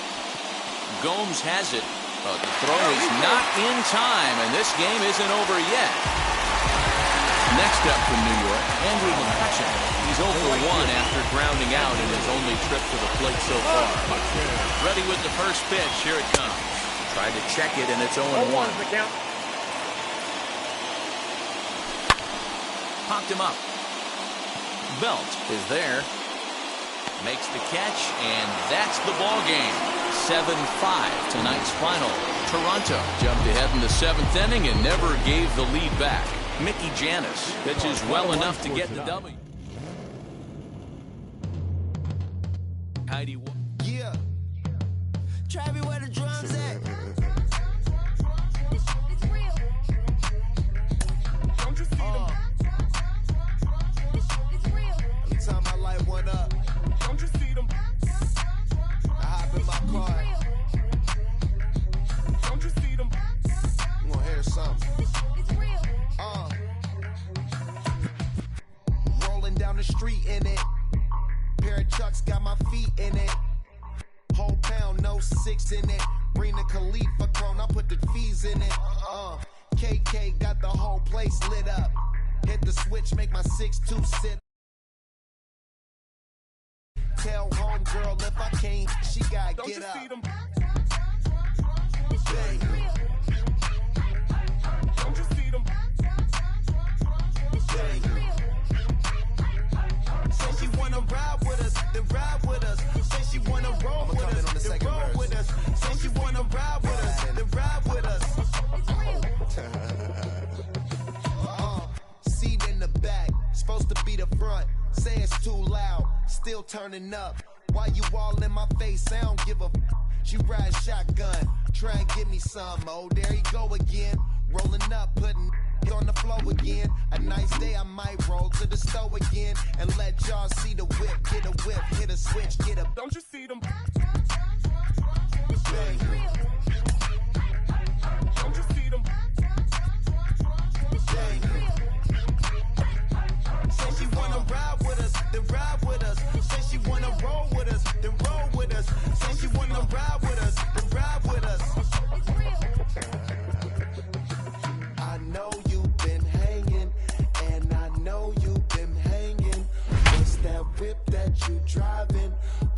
Gomes has it. But the throw is not in time, and this game isn't over yet. Next up from New York, Andrew McCutchen. He's 0 for 1 after grounding out in his only trip to the plate so far. Ready with the first pitch. Here it comes. Tried to check it, and it's 0-1. Popped him up. Belt is there. Makes the catch, and that's the ball game. 7-5 tonight's final. Toronto jumped ahead in the 7th inning and never gave the lead back. Mickey Janis pitches well enough to get the W. Heidi. Yeah. Travis, where the drums at? It's real. Don't you see them? It's real. Every time I light one up, don't you see them? I hop in my car. Don't you see them? You gonna hear something? It's real. Rolling down the street in it. Pair of Chucks got my feet in it. Whole pound, no 6 in it. FIFA clone, I put the fees in it. KK got the whole place lit up. Hit the switch, make my 6'2" sit. Tell homegirl if I can't, she gotta get up. Don't you see them? Say she wanna ride with us, then ride with us. Say she wanna roll with us, then roll with us. Say she wanna ride with us, then ride with us. Seat in the back, supposed to be the front. Say it's too loud, still turning up. Why you all in my face? I don't give a f. She ride shotgun, try and give me some. Oh, there you go again. Rolling up, putting on the floor again. A nice day, I might roll to the store again and let y'all see the whip. Get a whip, hit a switch, get a. Don't you see them? Don't you see them? Say she wanna ride with us, then ride with us. Say she wanna roll with us, then roll with us. Say she wanna ride with us, then ride with us. I know you've been hanging, and I know you've been hanging. What's that whip that you driving?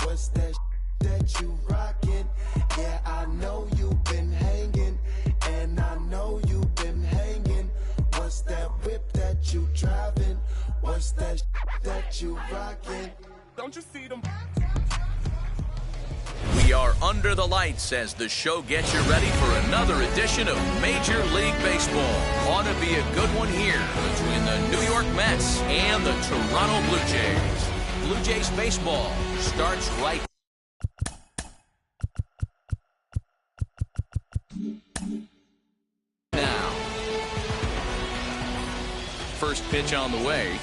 What's that that you rocking? Yeah, I know you've been hanging, and I know you've been hanging. What's that whip that you driving? What's that that you rocking? Don't you see them? We are under the lights as the show gets you ready for another edition of Major League Baseball. Ought to be a good one here between the New York Mets and the Toronto Blue Jays. Blue Jays baseball starts right now. First pitch on the way.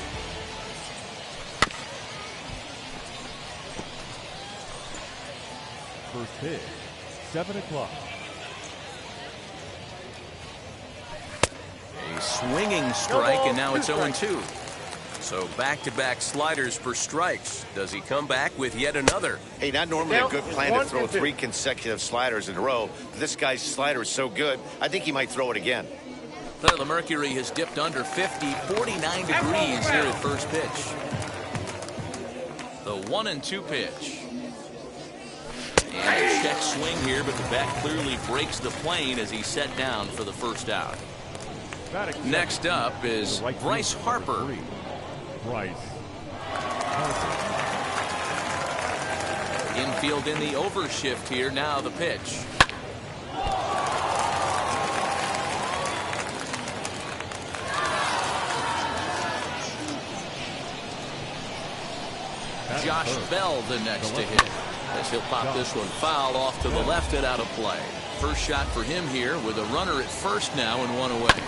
First pitch, 7 o'clock. A swinging strike, and now it's 0-2. So back-to-back sliders for strikes. Does he come back with yet another? Hey, not normally a good plan to throw 3 consecutive sliders in a row. This guy's slider is so good, I think he might throw it again. The mercury has dipped under 50, 49 degrees here at first pitch. The 1-2 pitch. And a check swing here, but the bat clearly breaks the plane as he's set down for the first out. Next up is Bryce Harper. Infield in the overshift here. Now the pitch. Josh Bell the next to hit, as he'll pop this one foul off to the left and out of play. First shot for him here with a runner at first now and 1 away.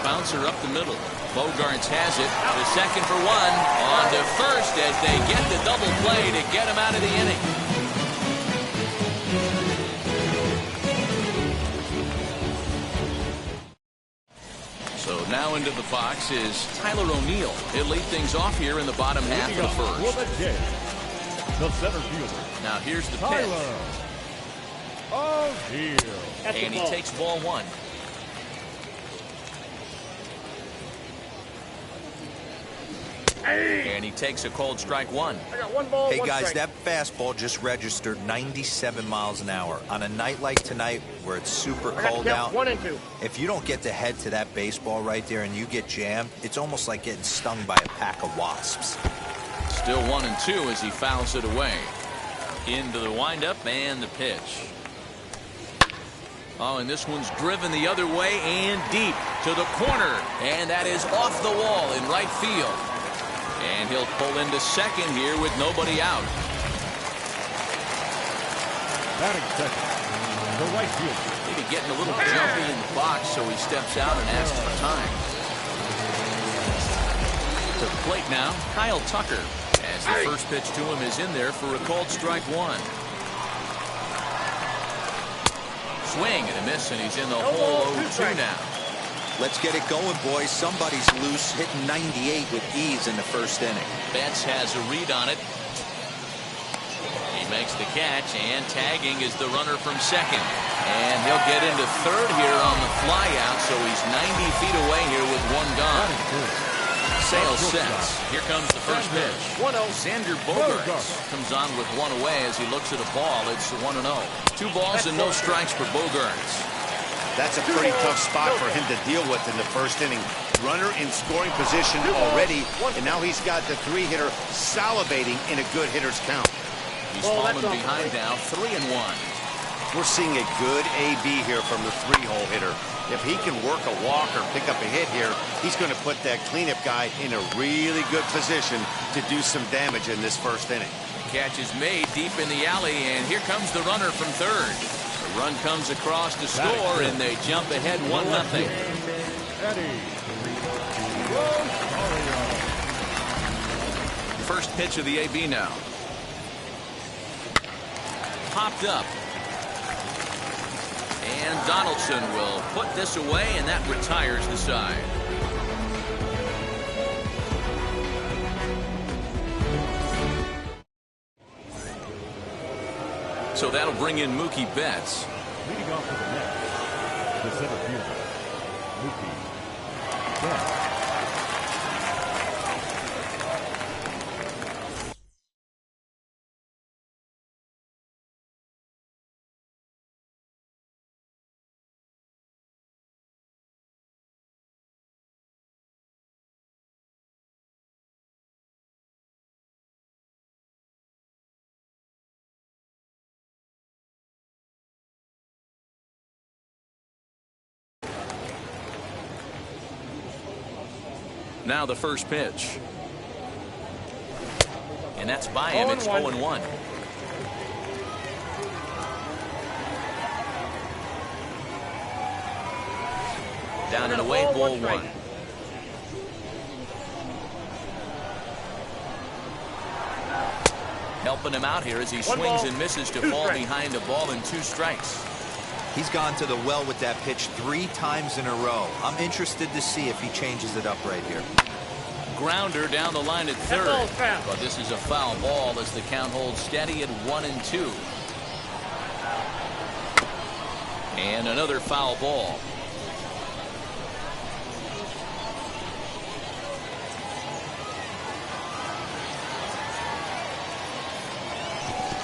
Bouncer up the middle. Bogarts has it to second for 1. On to first as they get the double play to get him out of the inning. So now into the box is Tyler O'Neill. He'll lead things off here in the bottom half of the first. The center fielder. Now here's the Tyler pitch. O'Neill. And he takes ball 1. And he takes a cold strike 1. I got 1 ball, Hey 1 guys, strike. that fastball just registered 97 miles an hour. On a night like tonight where it's super cold out, 1 and 2. if you don't get to head to that baseball right there and you get jammed, it's almost like getting stung by a pack of wasps. Still 1-2 as he fouls it away. Into the windup and the pitch. Oh, and this one's driven the other way and deep to the corner. And that is off the wall in right field. And he'll pull into second here with nobody out. Batting second, the right fielder. Maybe getting a little jumpy in the box, so he steps out and asks for time. To the plate now, Kyle Tucker, as the first pitch to him is in there for a called strike 1. Swing and a miss, and he's in the hole 0-2 now. Let's get it going, boys. Somebody's loose, hitting 98 with ease in the first inning. Betts has a read on it. He makes the catch, and tagging is the runner from second. And he'll get into third here on the flyout, so he's 90 feet away here with one gone. Sales sets. Here comes the first pitch. 1-0. Xander Bogaerts comes on with one away as he looks at a ball. It's 1-0. 2 balls and no strikes for Bogaerts. That's a pretty tough spot for him to deal with in the first inning. Runner in scoring position already, and now he's got the 3-hitter salivating in a good hitter's count. He's fallen behind now, 3-1. We're seeing a good AB here from the 3-hole hitter. If he can work a walk or pick up a hit here, he's going to put that cleanup guy in a really good position to do some damage in this first inning. Catch is made deep in the alley, and here comes the runner from third. The run comes across to score, and they jump ahead 1-0. First pitch of the AB now. Popped up. And Donaldson will put this away, and that retires the side. So that'll bring in Mookie Betts. Leading off with the net, the center fielder, Mookie Betts. Now the first pitch. And that's by him. It's 0-1. Down and away, ball 1. Helping him out here as he swings and misses to fall behind a ball and 2 strikes. He's gone to the well with that pitch 3 times in a row. I'm interested to see if he changes it up right here. Grounder down the line at third. But this is a foul ball as the count holds steady at 1-2. And another foul ball.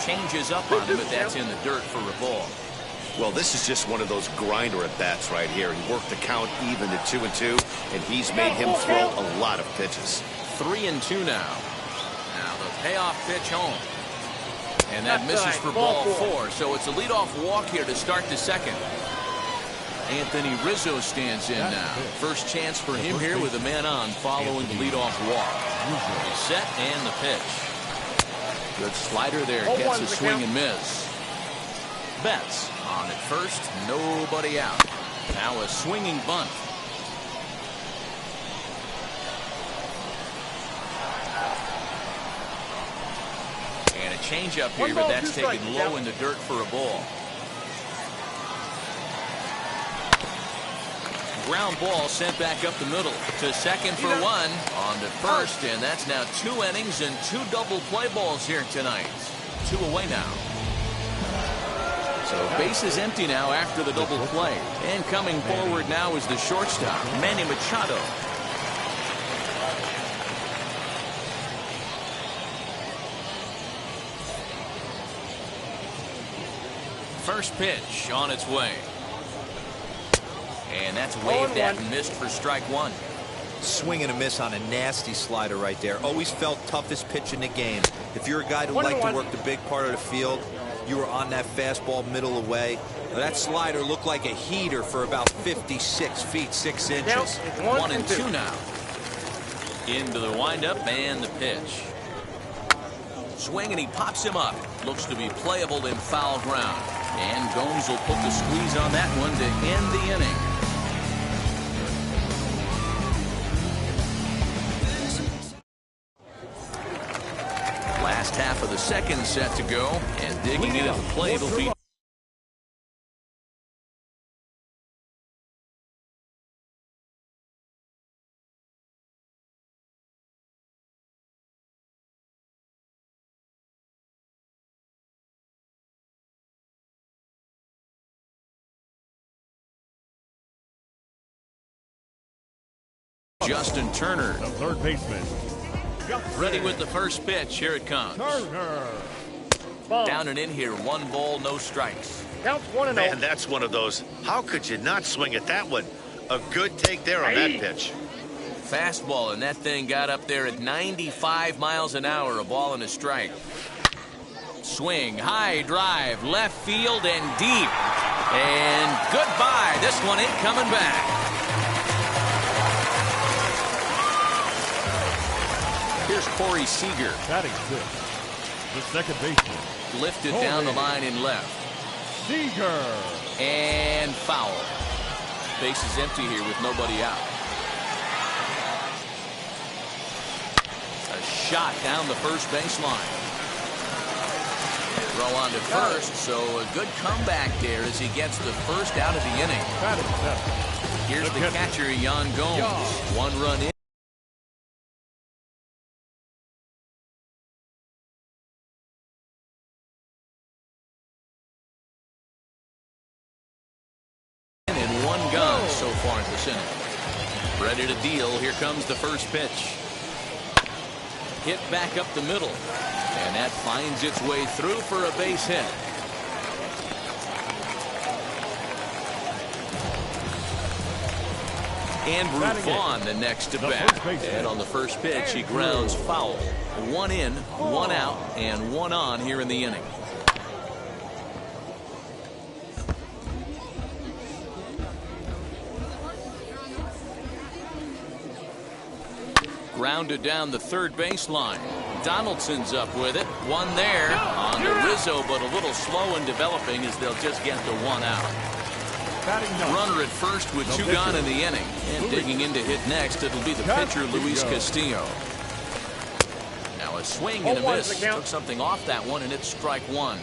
Changes up on him, but that's in the dirt for a ball. Well, this is just one of those grinder at bats right here. He worked the count even to 2-2, and he's made him throw a lot of pitches. 3-2 now. Now the payoff pitch home. And that misses for ball 4. So it's a leadoff walk here to start the second. Anthony Rizzo stands in now. First chance for him here with a man on following the leadoff walk. He's set and the pitch. Good slider there. Gets a swing and miss. Betts on at first, nobody out. Now a swinging bunt. And a changeup here, but that's taken low in the dirt for a ball. Ground ball sent back up the middle to second for 1. On to first, and that's now 2 innings and 2 double play balls here tonight. 2 away now. So base is empty now after the double play. And coming forward now is the shortstop, Manny Machado. First pitch on its way. And that's waved at and missed for strike 1. Swing and a miss on a nasty slider right there. Always felt toughest pitch in the game. If you're a guy who liked to work the big part of the field, you were on that fastball middle away. That slider looked like a heater for about 56 feet 6 inches. 1-2 now. Into the windup and the pitch. Swing and he pops him up. Looks to be playable in foul ground. And Gomes will put the squeeze on that one to end the inning. Last half of the second set to go, and digging into the plate will be Justin Turner. The third baseman. Ready with the first pitch. Here it comes. Turner. Ball. Down and in here. 1 ball, no strikes. Counts 1-0. Man, that's one of those. How could you not swing at that one? A good take there on that pitch. Fastball, and that thing got up there at 95 miles an hour. A ball and a strike. Swing, high drive, left field and deep. And goodbye. This one ain't coming back. Here's Corey Seager. Batting 6. The second baseman. Lifted down the line in left. Seager. And foul. Base is empty here with nobody out. A shot down the first baseline. Throw on to first, so a good comeback there as he gets the first out of the inning. Batting 7. Here's the catcher, Yan Gomes. 1 run in. And 1 gone so far in this inning. Ready to deal. Here comes the first pitch. Hit back up the middle. And that finds its way through for a base hit. Andrew Vaughn the next to bat. And on the first pitch, he grounds foul. 1 in, 1 out, and 1 on here in the inning. Grounded down the third baseline. Donaldson's up with it. 1 there on the Rizzo, but a little slow in developing as they'll just get to 1 out. Runner at first with 2 gone in the inning. And digging in to hit next, it'll be the pitcher, Luis Castillo. Now a swing and a miss. Took something off that one, and it's strike 1.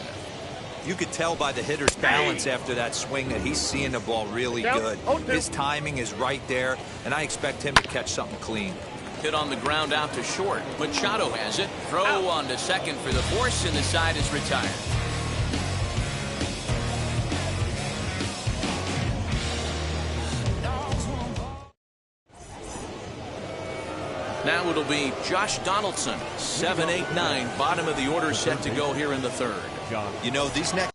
You could tell by the hitter's balance after that swing that he's seeing the ball really good. His timing is right there, and I expect him to catch something clean. Hit on the ground out to short. Machado has it. Throw on to second for the force, and the side is retired. Now it'll be Josh Donaldson. 7, 8, 9. Bottom of the order set to go here in the third. You know, these next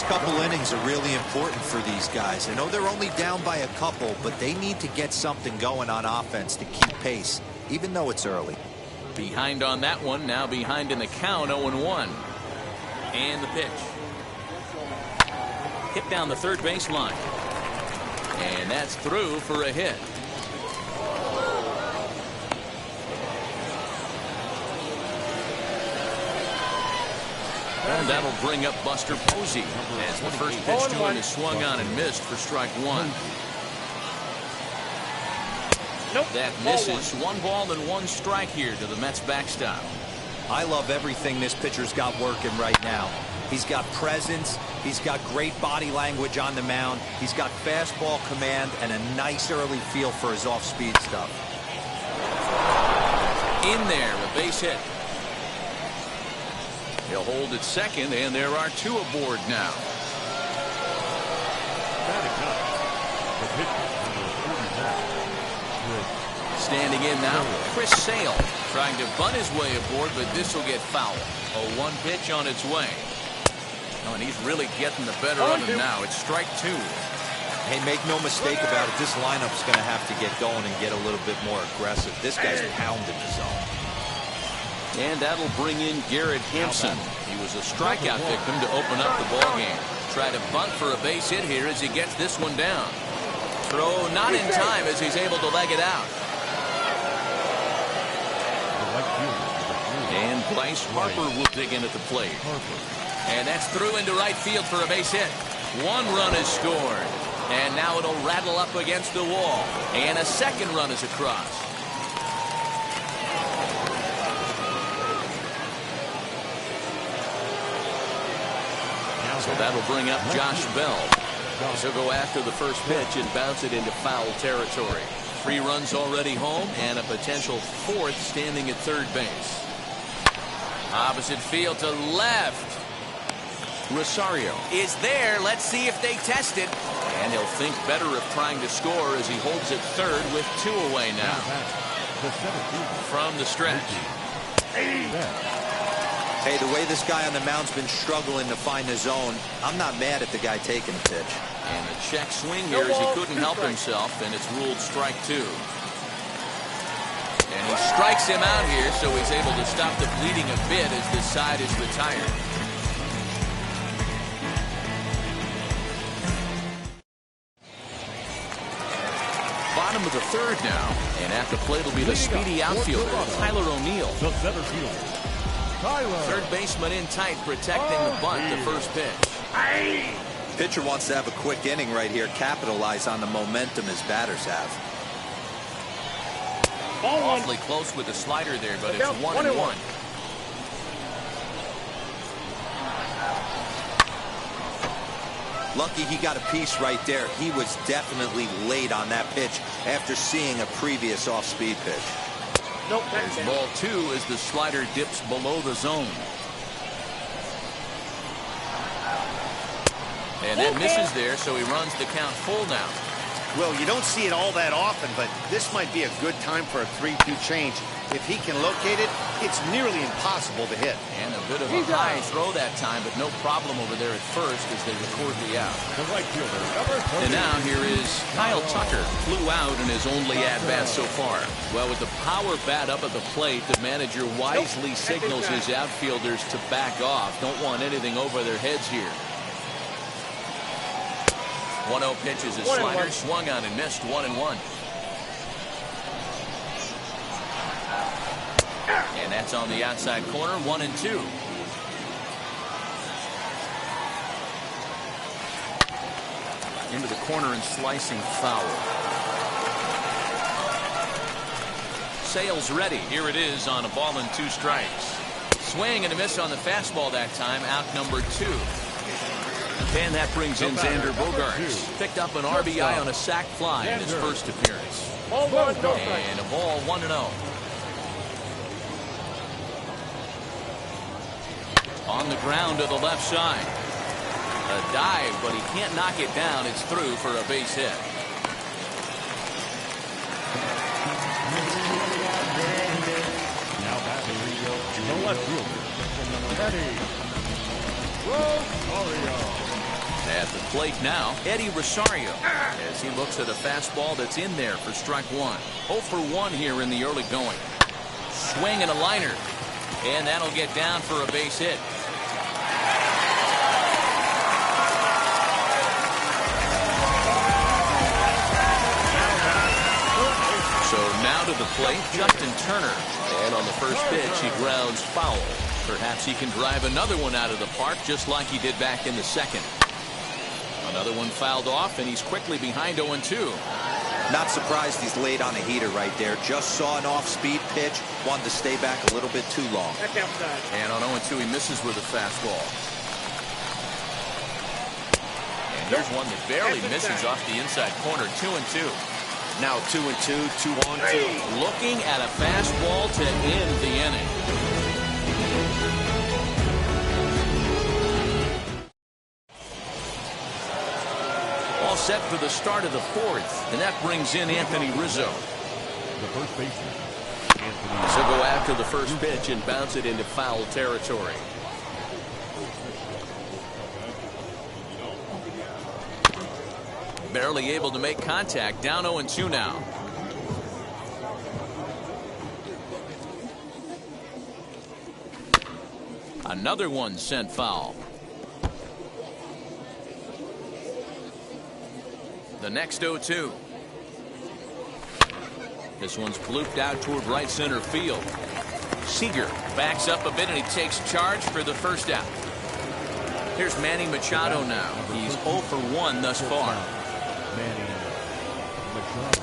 couple innings are really important for these guys. I know they're only down by a couple, but they need to get something going on offense to keep pace, even though it's early. Behind on that one, now behind in the count, 0-1. And the pitch. Hit down the third baseline. And that's through for a hit. And that'll bring up Buster Posey as the first pitch to him is swung on and missed for strike 1. Nope. That misses. 1 ball and 1 strike here to the Mets backstop. I love everything this pitcher's got working right now. He's got presence. He's got great body language on the mound. He's got fastball command and a nice early feel for his off-speed stuff. In there, a base hit. He'll hold at second, and there are 2 aboard now. Standing in now, Chris Sale trying to bunt his way aboard, but this will get foul. A 1 pitch on its way. Oh, and he's really getting the better of him now. It's strike 2. Hey, make no mistake about it. This lineup's going to have to get going and get a little bit more aggressive. This guy's pounding the zone. And that'll bring in Garrett Hampson. He was a strikeout victim to open up the ballgame. Try to bunt for a base hit here as he gets this one down. Throw not in time as he's able to leg it out. And Bryce Harper will dig in at the plate. And that's through into right field for a base hit. One run is scored. And now it'll rattle up against the wall. And a second run is across. So that'll bring up Josh Bell. He'll go after the first pitch and bounce it into foul territory. 3 runs already home and a potential 4th standing at third base. Opposite field to left. Rosario is there. Let's see if they test it. And he'll think better of trying to score as he holds it third with 2 away now. From the stretch. Hey, the way this guy on the mound's been struggling to find the zone, I'm not mad at the guy taking the pitch. And the check swing here as he couldn't help himself, and it's ruled strike 2. And he strikes him out here, so he's able to stop the bleeding a bit as this side is retired. Bottom of the third now, and at the plate will be the speedy outfielder, Tyler O'Neill. The center fielder, Tyler. Third baseman in tight, protecting the bunt, the first pitch. Pitcher wants to have a quick inning right here, capitalize on the momentum his batters have. Awfully close with the slider there, but it's 1-1. Lucky he got a piece right there. He was definitely late on that pitch after seeing a previous off-speed pitch. Nope. There's ball 2 as the slider dips below the zone. And that misses there, so he runs the count full now. Well, you don't see it all that often, but this might be a good time for a 3-2 change. If he can locate it, it's nearly impossible to hit. And a bit of a high throw that time, but no problem over there at first as they record the out. The right fielder, number 30. And now here is Kyle Tucker. Flew out in his only at-bat so far. Well, with the power bat up at the plate, the manager wisely signals his outfielders to back off. Don't want anything over their heads here. 1-0 pitch is a slider, swung on and missed. 1-1. And that's on the outside corner. 1-2. Into the corner and slicing foul. Sale's ready. Here it is on a ball and 2 strikes. Swing and a miss on the fastball that time. Out number 2. And that brings in Xander Bogaerts. Picked up an RBI on a sac fly in his first appearance. And a ball 1-0. On the ground to the left side. A dive, but he can't knock it down. It's through for a base hit. Now batting the left fielder, Eddie Rosario. At the plate now, Eddie Rosario, as he looks at a fastball that's in there for strike 1. 0 for 1 here in the early going. Swing and a liner. And that'll get down for a base hit. So now to the plate, Justin Turner. And on the first pitch, he grounds foul. Perhaps he can drive another one out of the park just like he did back in the second. Another one fouled off, and he's quickly behind 0-2. Not surprised he's late on a heater right there. Just saw an off-speed pitch. Wanted to stay back a little bit too long. And on 0-2, he misses with a fastball. And here's one that barely misses off the inside corner. 2-2. Now 2-2, 2-on-2. Looking at a fastball to end the inning. All set for the start of the 4th, and that brings in Anthony Rizzo. The first baseman, Anthony. So go after the first pitch and bounce it into foul territory. Barely able to make contact. Down 0-2 now. Another one sent foul. The next 0-2. This one's blooped out toward right center field. Seager backs up a bit and he takes charge for the first out. Here's Manny Machado now. He's 0 for 1 thus far. Manny Machado.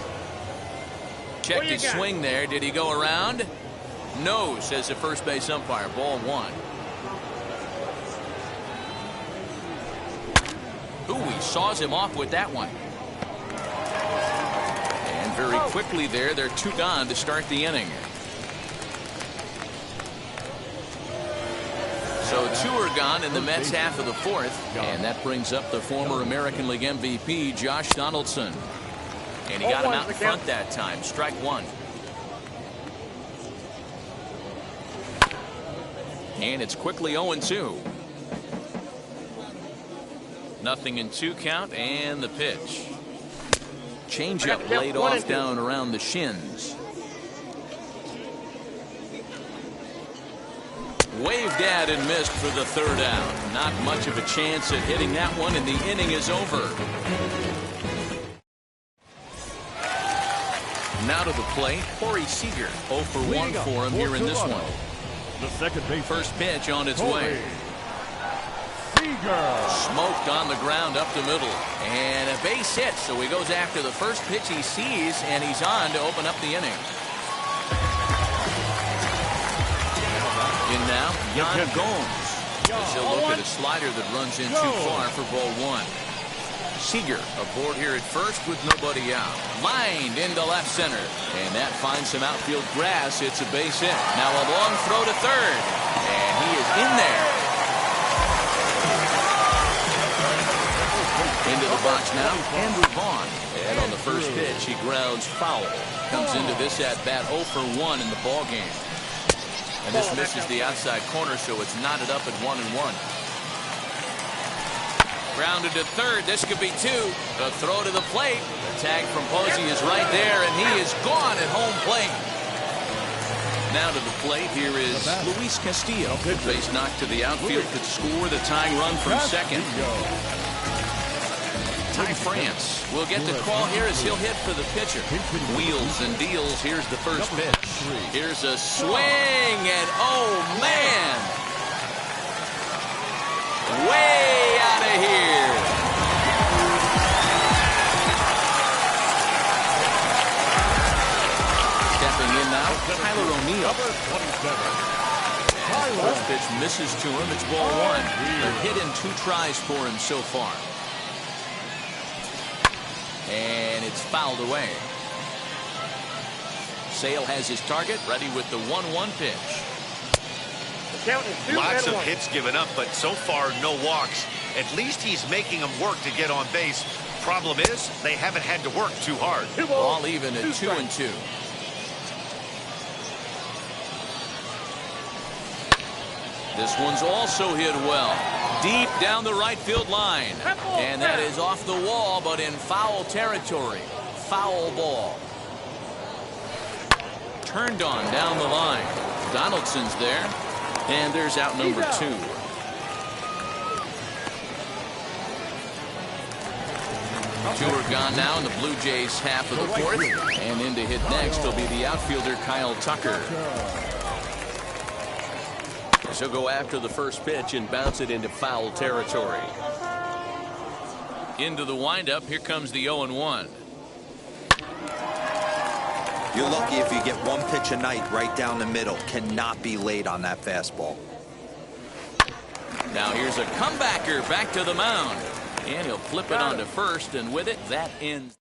Checked his swing there. Did he go around? No, says the first base umpire. Ball 1. Ooh, he saws him off with that one. And very quickly there, they're 2 gone to start the inning. So 2 are gone in the Mets half of the 4th. And that brings up the former American League MVP, Josh Donaldson. And he got him out in front that time. Strike 1. And it's quickly 0-2. Nothing in 2 count, and the pitch. Changeup laid off down around the shins. Waved at and missed for the 3rd out. Not much of a chance at hitting that one, and the inning is over. Now to the plate, Corey Seager. 0 for 1 for him here in this one. The second base. First pitch on its way. Smoked on the ground up the middle. And a base hit, so he goes after the first pitch he sees, and he's on to open up the inning. In now, Yan Gomes. As he'll look at a slider that runs in too far for ball 1. Seager aboard here at first with nobody out. Lined into left center. And that finds some outfield grass. It's a base hit. Now a long throw to third. And he is in there. Into the box now, Andrew Vaughn. And on the first pitch, he grounds foul. Comes into this at-bat 0 for 1 in the ball game. And this misses the outside corner, so it's knotted up at 1-1. Grounded to third. This could be 2. The throw to the plate. The tag from Posey is right there, and he is gone at home plate. Now to the plate, here is Luis Castillo. Base knocked to the outfield could score the tying run from second. Ty France will get the call here as he'll hit for the pitcher. Wheels and deals. Here's the first pitch. Here's a swing, and oh man! Way out of here. Stepping in now, Tyler O'Neill. First pitch misses to him. It's ball 1. A hit in 2 tries for him so far. And it's fouled away. Sale has his target, ready with the 1-1 pitch. Lots of hits given up, but so far no walks. At least he's making them work to get on base. Problem is, they haven't had to work too hard. All even at 2-2. This one's also hit well. Deep down the right field line. And that is off the wall, but in foul territory. Foul ball. Turned on down the line. Donaldson's there. And there's out number 2. 2 are gone now in the Blue Jays half of the 4th. And in to hit next will be the outfielder Kyle Tucker. So go after the first pitch and bounce it into foul territory. Into the windup. Here comes the 0-1. You're lucky if you get 1 pitch a night right down the middle. Cannot be late on that fastball. Now here's a comebacker back to the mound. And he'll flip it onto first, and with it, that ends.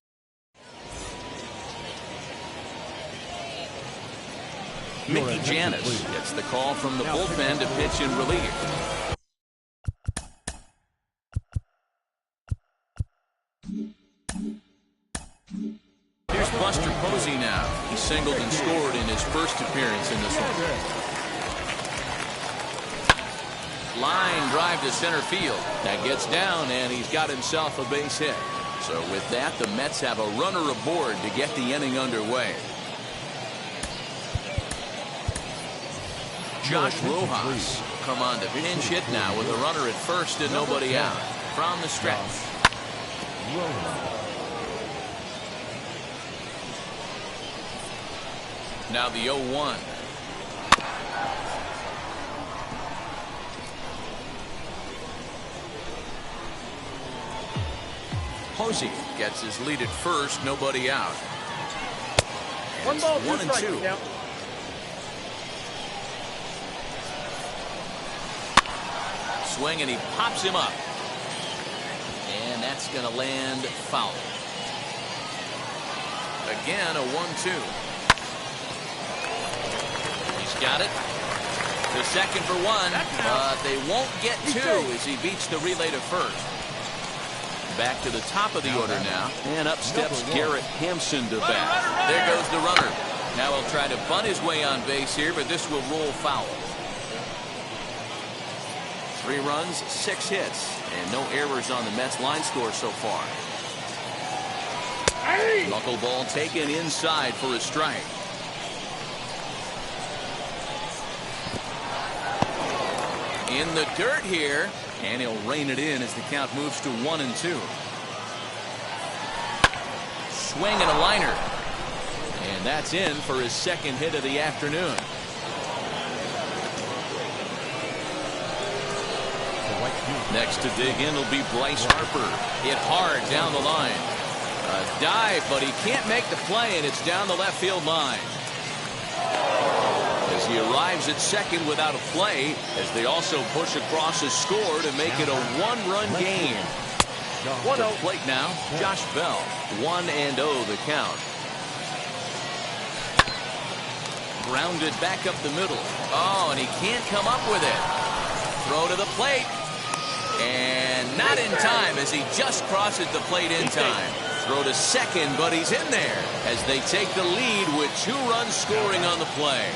Mickey Janis gets the call from the bullpen to pitch in relief. Here's Buster Posey now. He singled and scored in his first appearance in this one. Line drive to center field. That gets down, and he's got himself a base hit. So with that, the Mets have a runner aboard to get the inning underway. Josh Rojas come on to pinch hit now with a runner at first and nobody out. From the stretch. Now the 0-1. Posey gets his lead at first, nobody out. One ball, 1 and 2. Now. Swing, and he pops him up. And that's going to land foul. Again, a 1-2. He's got it. The second for one, but they won't get two as he beats the relay to first. Back to the top of the order now. And up steps Garrett Hampson to bat. There goes the runner. Now he'll try to bunt his way on base here, but this will roll foul. 3 runs, 6 hits, and no errors on the Mets line score so far. Knuckleball taken inside for a strike. In the dirt here. And he'll rein it in as the count moves to 1 and 2. Swing and a liner. And that's in for his second hit of the afternoon. Next to dig in will be Bryce Harper. Hit hard down the line. A dive, but he can't make the play, and it's down the left field line. As he arrives at second without a play, as they also push across a score to make it a 1-run game. To the plate now, Josh Bell. 1-0 the count. Grounded back up the middle. Oh, and he can't come up with it. Throw to the plate. And not in time as he just crosses the plate in time. Throw to second, but he's in there as they take the lead with 2 runs scoring on the play.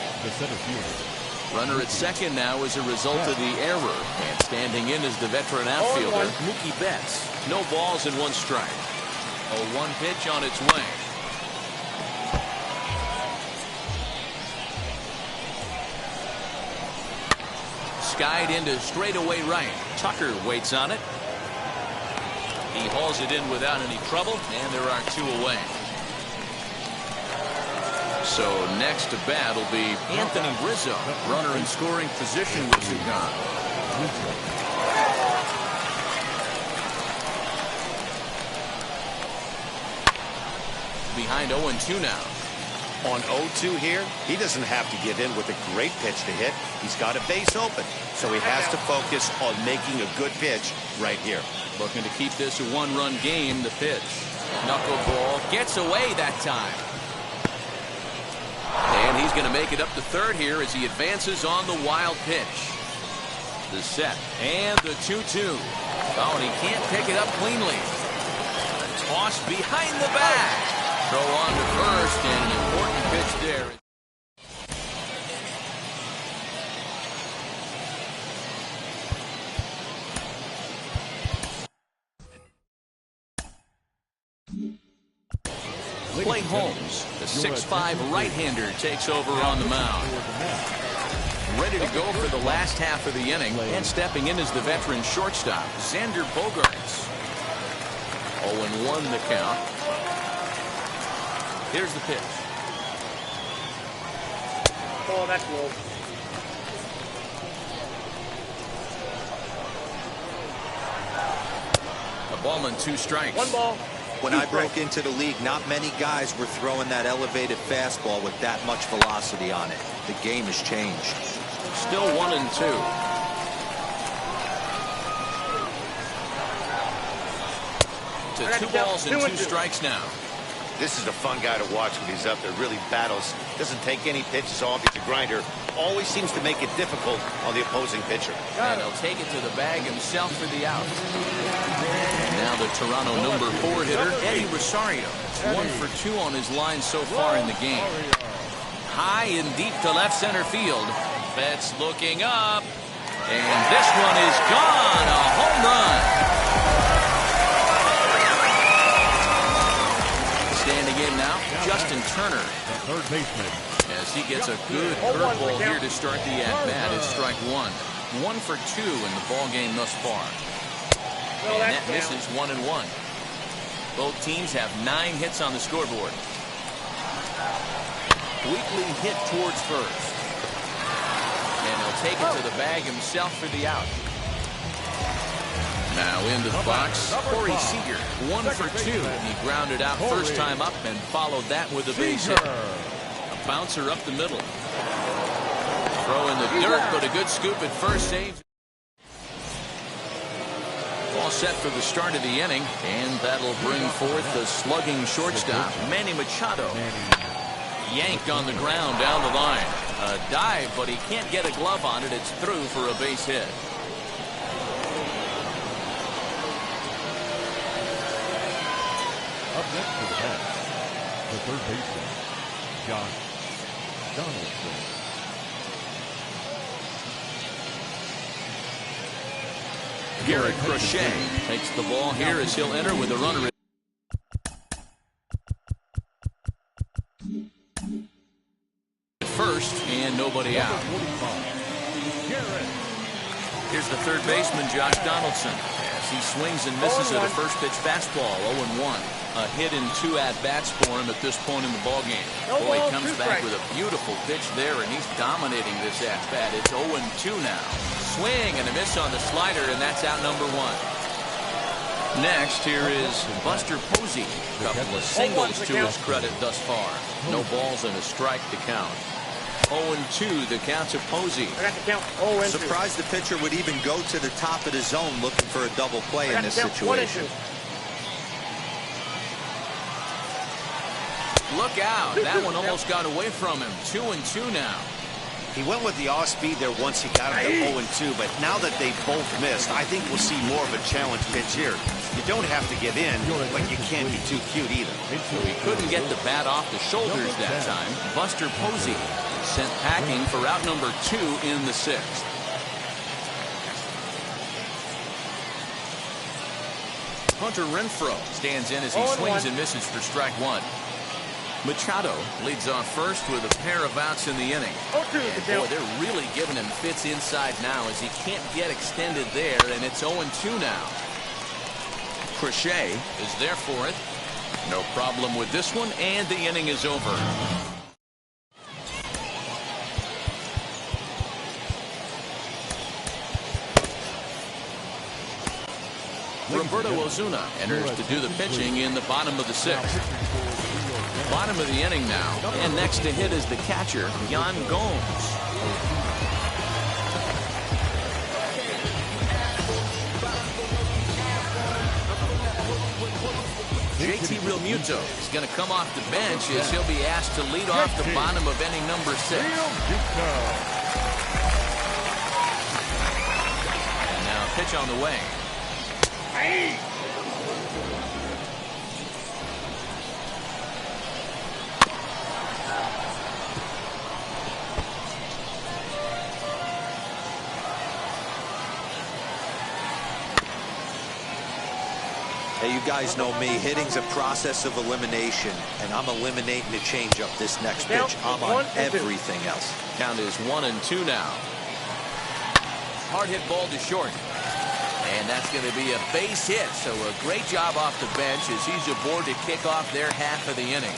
Runner at second now as a result of the error. And standing in is the veteran outfielder, Mookie Betts. No balls and 1 strike. A 1 pitch on its way. Skied into straightaway right. Tucker waits on it. He hauls it in without any trouble, and there are 2 away. So next to bat will be Anthony Rizzo. Runner in scoring position with 2 gone. Behind 0-2 now. On 0-2 here, he doesn't have to get in with a great pitch to hit. He's got a base open, so he has to focus on making a good pitch right here. Looking to keep this a 1-run game. The pitch. Knuckleball gets away that time. And he's going to make it up to third here as he advances on the wild pitch. The set and the 2-2. Oh, and he can't pick it up cleanly. A toss behind the back. Throw on to first, and an important pitch there. Clay Holmes, the 6'5" right-hander, takes over on the mound. Ready to go for the last half of the inning, and stepping in is the veteran shortstop, Xander Bogaerts. 0-1 the count. Here's the pitch. Oh, that's low. A ball and 2 strikes. 1 ball. When I broke into the league, not many guys were throwing that elevated fastball with that much velocity on it. The game has changed. Still 1-2. To 2 balls and 2 strikes now. This is a fun guy to watch when he's up there. Really battles. Doesn't take any pitches off. He's a grinder. Always seems to make it difficult on the opposing pitcher. And he'll take it to the bag himself for the out. And now the Toronto number 4 hitter, Eddie Rosario. 1 for 2 on his line so far in the game. High and deep to left center field. Betts looking up. And this one is gone. A home run. Standing in now, Justin Turner. Third baseman. As he gets a good curveball here to start the at-bat is strike 1. 1 for 2 in the ball game thus far. And that misses 1-1. Both teams have 9 hits on the scoreboard. obliquely hit towards first. And he'll take it to the bag himself for the out. Now into the box, Corey Seager, 1 for 2. He grounded out first time up and followed that with a base hit. A bouncer up the middle. Throw in the dirt, but a good scoop at first. Save. All set for the start of the inning, and that'll bring forth the slugging shortstop, Manny Machado. Yanked on the ground down the line. A dive, but he can't get a glove on it. It's through for a base hit. Up next to the bat, the third baseman, Josh Donaldson. Garrett Crochet takes the ball here as he'll enter with a runner. First and nobody out. Here's the third baseman, Josh Donaldson. As he swings and misses at a first pitch fastball, 0-1. A hit in 2 at-bats for him at this point in the ballgame. Boy, he comes back with a beautiful pitch there, and he's dominating this at-bat. It's 0-2 now. Swing and a miss on the slider, and that's out number 1. Next, here is Buster Posey. A couple of singles to his credit thus far. No balls and a strike to count. 0-2 the count to Posey. I got the count. 0-2. Surprised the pitcher would even go to the top of the zone looking for a double play in this situation. Look out. That one almost got away from him. 2-2 now. He went with the off-speed there once he got him to 0-2, but now that they both missed, I think we'll see more of a challenge pitch here. You don't have to give in, but you can't be too cute either. So he couldn't get the bat off the shoulders that time. Buster Posey sent packing for out number 2 in the 6th. Hunter Renfroe stands in as he swings and misses for strike 1. Machado leads off first with a pair of outs in the inning. And boy, they're really giving him fits inside now as he can't get extended there, and it's 0-2 now. Crochet is there for it. No problem with this one, and the inning is over. Roberto Ozuna enters to do the pitching in the bottom of the 6th. Bottom of the inning now, and next to hit is the catcher, Yan Gomes. JT Realmuto is going to come off the bench as he'll be asked to lead off the bottom of inning number 6. And now pitch on the way. Hey, you guys know me. Hitting's a process of elimination, and I'm eliminating the changeup this next pitch. I'm on everything else. Count is 1-2 now. Hard hit ball to short. And that's going to be a base hit. So a great job off the bench as he's aboard to kick off their half of the inning.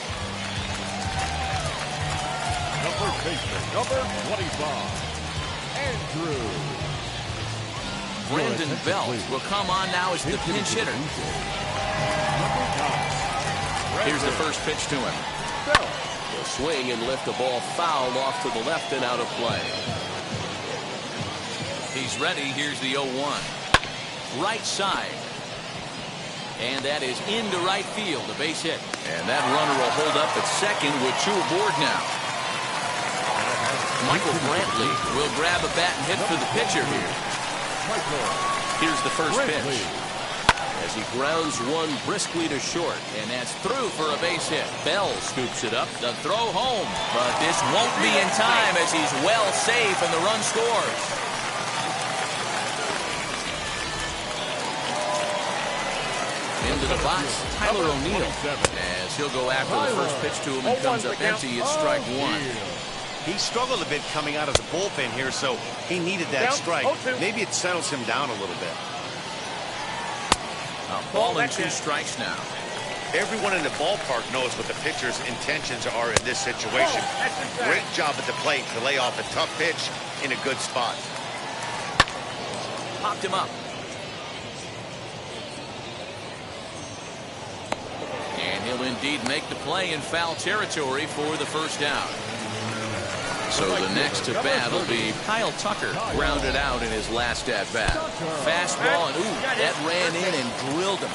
Number baseman, number 25, Andrew. Brandon Belt will come on now as the pinch hitter. Here's the first pitch to him. He'll swing and lift the ball foul off to the left and out of play. He's ready. Here's the 0-1. Right side. And that is into right field, a base hit. And that runner will hold up at second with 2 aboard now. Michael Brantley will grab a bat and hit for the pitcher here. Here's the first pitch. As he grounds one briskly to short, and that's through for a base hit. Bell scoops it up, the throw home, but this won't be in time as he's well safe and the run scores. Into the box, Tyler O'Neill, as he'll go after the first pitch to him and comes up empty. It's strike 1. He struggled a bit coming out of the bullpen here, so he needed that strike. Maybe it settles him down a little bit. A ball and 2 strikes now. Everyone in the ballpark knows what the pitcher's intentions are in this situation. Great job at the plate to lay off a tough pitch in a good spot. Popped him up. And he'll indeed make the play in foul territory for the first down. So the next to bat will be Kyle Tucker, grounded out in his last at-bat. Fastball, and ooh, that ran in and drilled him.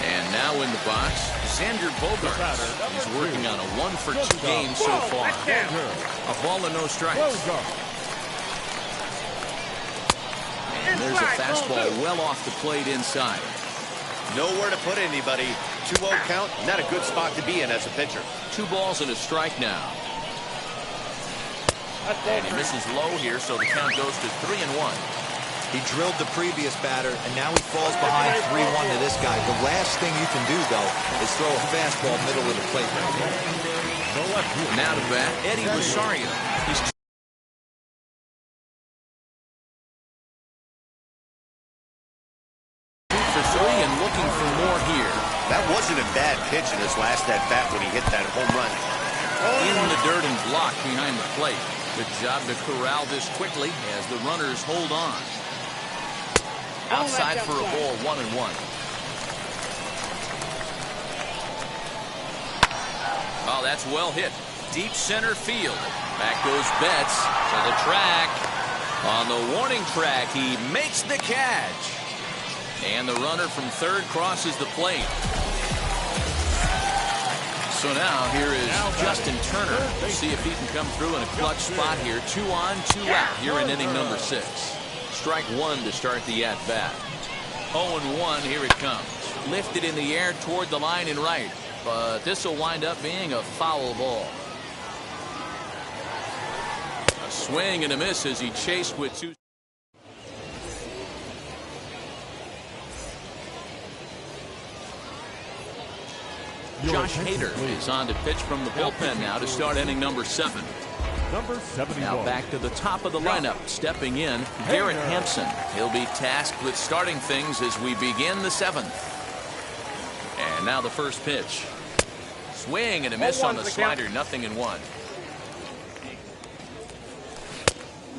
And now in the box, Xander Bogaerts. He's working on a 1-for-2 game so far. A ball and no strikes. And there's a fastball well off the plate inside. Nowhere to put anybody. 2-0 count, not a good spot to be in as a pitcher. 2 balls and a strike now. And he misses low here, so the count goes to 3-1. He drilled the previous batter, and now he falls behind 3-1 to this guy. The last thing you can do, though, is throw a fastball middle of the plate right there. Now to bat, Eddie Rosario. He's 2 for 3 and looking for more here. That wasn't a bad pitch in his last at-bat when he hit that home run. In the dirt and blocked behind the plate. Good job to corral this quickly as the runners hold on. Outside for a ball, 1-1. Oh, that's well hit. Deep center field. Back goes Betts to the track. On the warning track, he makes the catch. And the runner from third crosses the plate. So now here is Justin Turner. We'll see if he can come through in a clutch spot here. 2 on, 2 out here in inning number 6. Strike 1 to start the at-bat. 0-1, here it comes. Lifted in the air toward the line and right. But this will wind up being a foul ball. A swing and a miss as he chased with 2. Josh Hader is on to pitch from the bullpen now to start inning number 7. Number 71. Now back to the top of the lineup. Stepping in, Garrett Hampson. He'll be tasked with starting things as we begin the 7th. And now the first pitch. Swing and a miss on the slider. 0-1.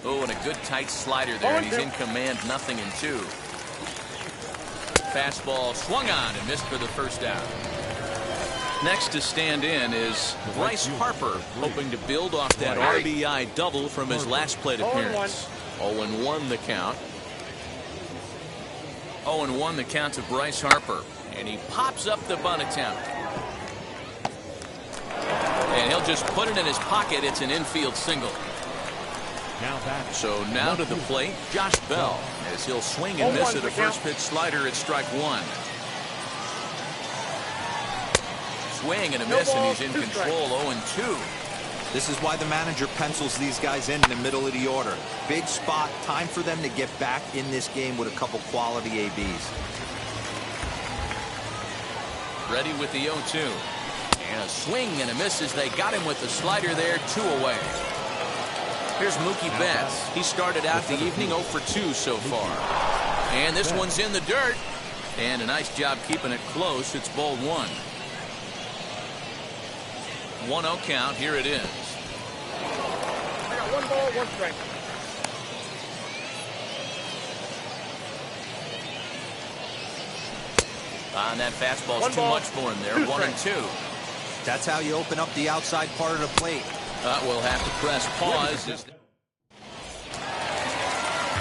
Oh, and a good tight slider there. And he's in command. 0-2. Fastball swung on and missed for the first down. Next to stand in is Bryce Harper, hoping to build off that RBI double from his last plate appearance. 0-1 the count. 0-1 the count to Bryce Harper. And he pops up the bunt attempt. And he'll just put it in his pocket. It's an infield single. So now to the plate, Josh Bell, as he'll swing and miss at a first pitch slider at strike 1. Swing and a miss, and he's in control. 0-2. This is why the manager pencils these guys in the middle of the order. Big spot, time for them to get back in this game with a couple quality ABs. Ready with the 0-2. And a swing and a miss as they got him with the slider there. 2 away. Here's Mookie Betts. He started out the evening 0 for 2 so far. And this one's in the dirt. And a nice job keeping it close. It's ball 1. 1-0 count. Here it is. I got 1 ball, 1 strike. And that fastball's too much for him there. 1-2. That's how you open up the outside part of the plate. We'll have to press pause.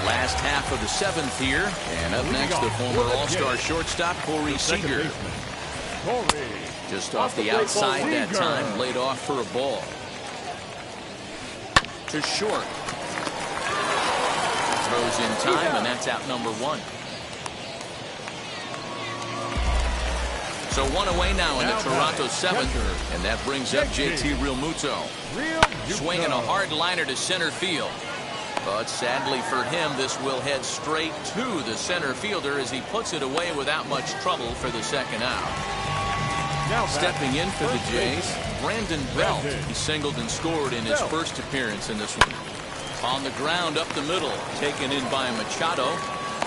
Last half of the 7th here. And up next, the former All-Star shortstop, Corey Seager. Just off the outside that time, laid off for a ball. To short. Throws in time, and that's out number 1. So 1 away now in the Toronto 7th, and that brings up JT Realmuto. Swinging a hard liner to center field. But sadly for him, this will head straight to the center fielder as he puts it away without much trouble for the second out. Stepping in for the Jays, Brandon Belt. He singled and scored in his first appearance in this one. On the ground up the middle, taken in by Machado.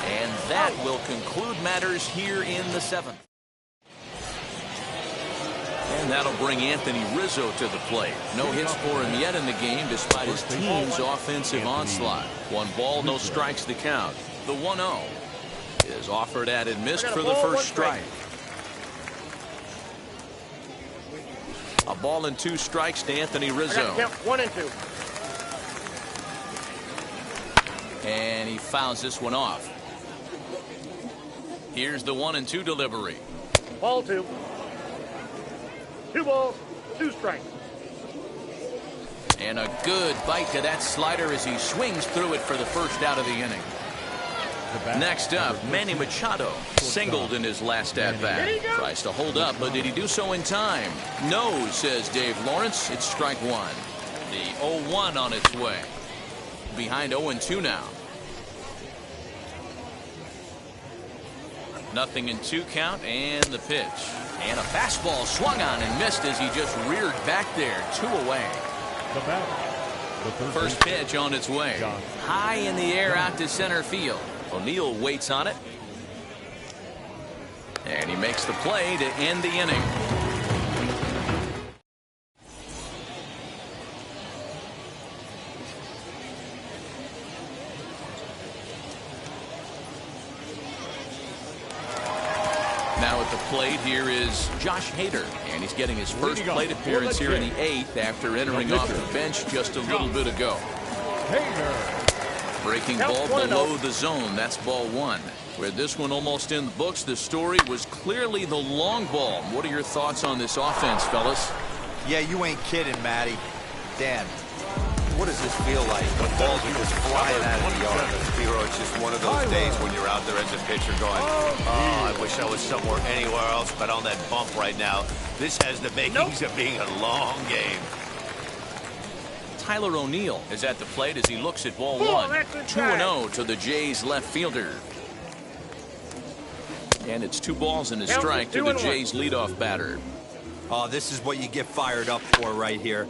And that will conclude matters here in the 7th. And that'll bring Anthony Rizzo to the plate. No hits for him yet in the game despite his team's offensive onslaught. 1 ball, no strikes to count. The 1-0 is offered at and missed for the first strike. A ball and 2 strikes to Anthony Rizzo. 1 and 2. And he fouls this one off. Here's the 1-2 delivery. Ball 2. 2 balls, 2 strikes. And a good bite to that slider as he swings through it for the first out of the inning. Next up, Manny Machado singled in his last at-bat. Tries to hold up, but did he do so in time? No, says Dave Lawrence. It's strike 1. The 0-1 on its way. Behind 0-2 now. 0-2 count and the pitch. And a fastball swung on and missed as he just reared back there. 2 away. The batter, the First pitch on its way. High in the air out to center field. O'Neill waits on it. And he makes the play to end the inning. Now at the plate here is Josh Hader, and he's getting his first plate appearance here in the 8th after entering off the bench just a little bit ago. Breaking ball below the zone. That's ball 1. With this one almost in the books, the story was clearly the long ball. What are your thoughts on this offense, fellas? Yeah, you ain't kidding, Matty. Dan, what does this feel like when balls are just flying out of the yard? Hero, it's just one of those days when you're out there as a pitcher going, oh, I wish I was somewhere anywhere else but on that bump right now. This has the makings of being a long game. Tyler O'Neill is at the plate as he looks at ball 1. 2-0 to the Jays left fielder. And it's 2 balls and a strike to the Jays leadoff batter. Oh, this is what you get fired up for right here.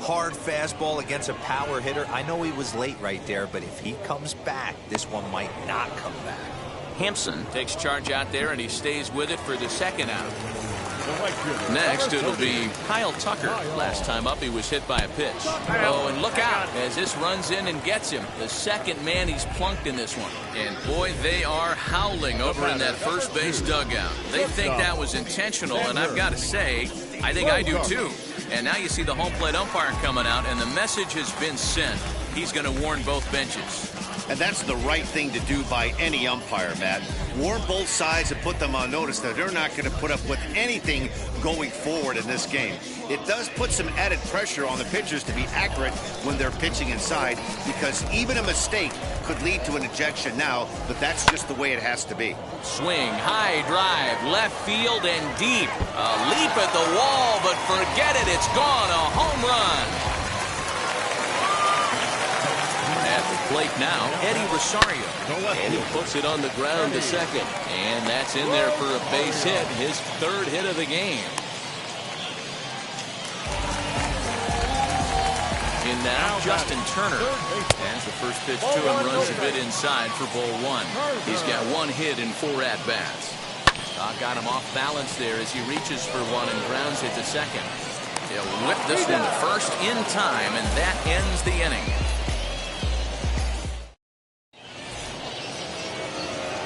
Hard fastball against a power hitter. I know he was late right there, but if he comes back, this one might not come back. Hampson takes charge out there, and he stays with it for the second out. Next, it'll be Kyle Tucker. Last time up, he was hit by a pitch. Oh, and look out as this runs in and gets him. The second man he's plunked in this one. And, boy, they are howling over in that first base dugout. They think that was intentional, and I've got to say, I think I do too. And now you see the home plate umpire coming out, and the message has been sent. He's going to warn both benches. And that's the right thing to do by any umpire, Matt. Warn both sides and put them on notice that they're not going to put up with anything going forward in this game. It does put some added pressure on the pitchers to be accurate when they're pitching inside, because even a mistake could lead to an ejection now, but that's just the way it has to be. Swing, high drive, left field and deep. A leap at the wall, but forget it, it's gone. A home run. At the plate now, Eddie Rosario. And he puts it on the ground to second. And that's in there for a base hit, his 3rd hit of the game. In now, Justin Turner. As the first pitch to him runs a bit inside for ball 1. He's got 1 hit in 4 at-bats. Got him off balance there as he reaches for 1 and grounds it to second. He'll whip this one to first in time, and that ends the inning.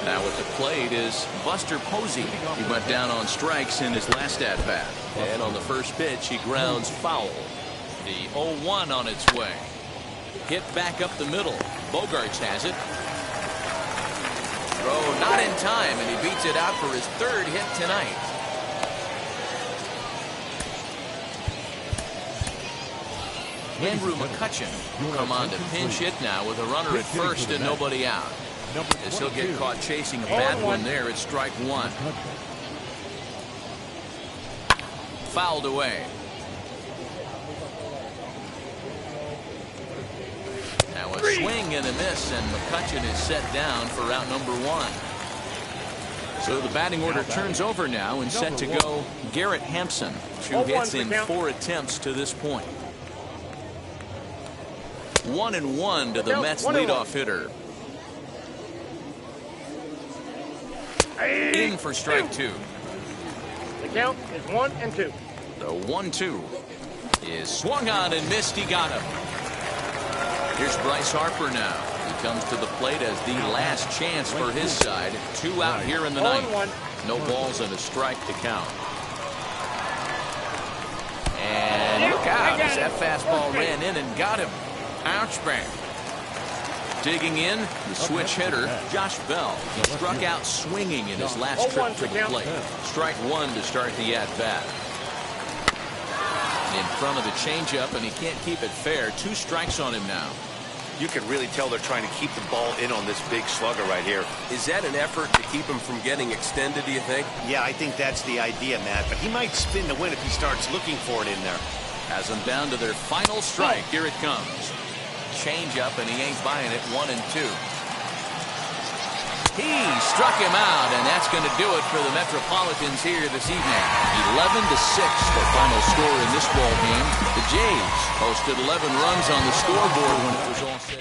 Now at the plate is Buster Posey. He went down on strikes in his last at-bat. And on the first pitch, he grounds foul. The 0-1 on its way. Hit back up the middle. Bogarts has it. Throw not in time, and he beats it out for his 3rd hit tonight. Andrew McCutcheon will come on to pinch hit now with a runner at first and nobody out. As he'll get caught chasing a bad one there at strike 1. Fouled away. Now a swing and a miss, and McCutcheon is set down for out number 1. So the batting order turns over now and set to go Garrett Hampson. 2 hits in 4 attempts to this point. 1-1 to the Mets leadoff hitter. In for strike 2. The count is 1-2. The 1-2 is swung on and missed. He got him. Here's Bryce Harper now. He comes to the plate as the last chance for his side. 2 out here in the ninth. No balls and a strike to count. And look out as that fastball ran in and got him. Ouch bang. Digging in, the switch hitter, Josh Bell. He struck out swinging in his last trip to the plate. Strike 1 to start the at-bat. In front of the changeup, and he can't keep it fair. 2 strikes on him now. You can really tell they're trying to keep the ball in on this big slugger right here. Is that an effort to keep him from getting extended, do you think? Yeah, I think that's the idea, Matt. But he might spin the win if he starts looking for it in there. Has them down to their final strike. Here it comes. Change up, and he ain't buying it. 1-2. He struck him out, and that's going to do it for the Metropolitans here this evening. 11-6, the final score in this ball game. The Jays posted 11 runs on the scoreboard when it was all said.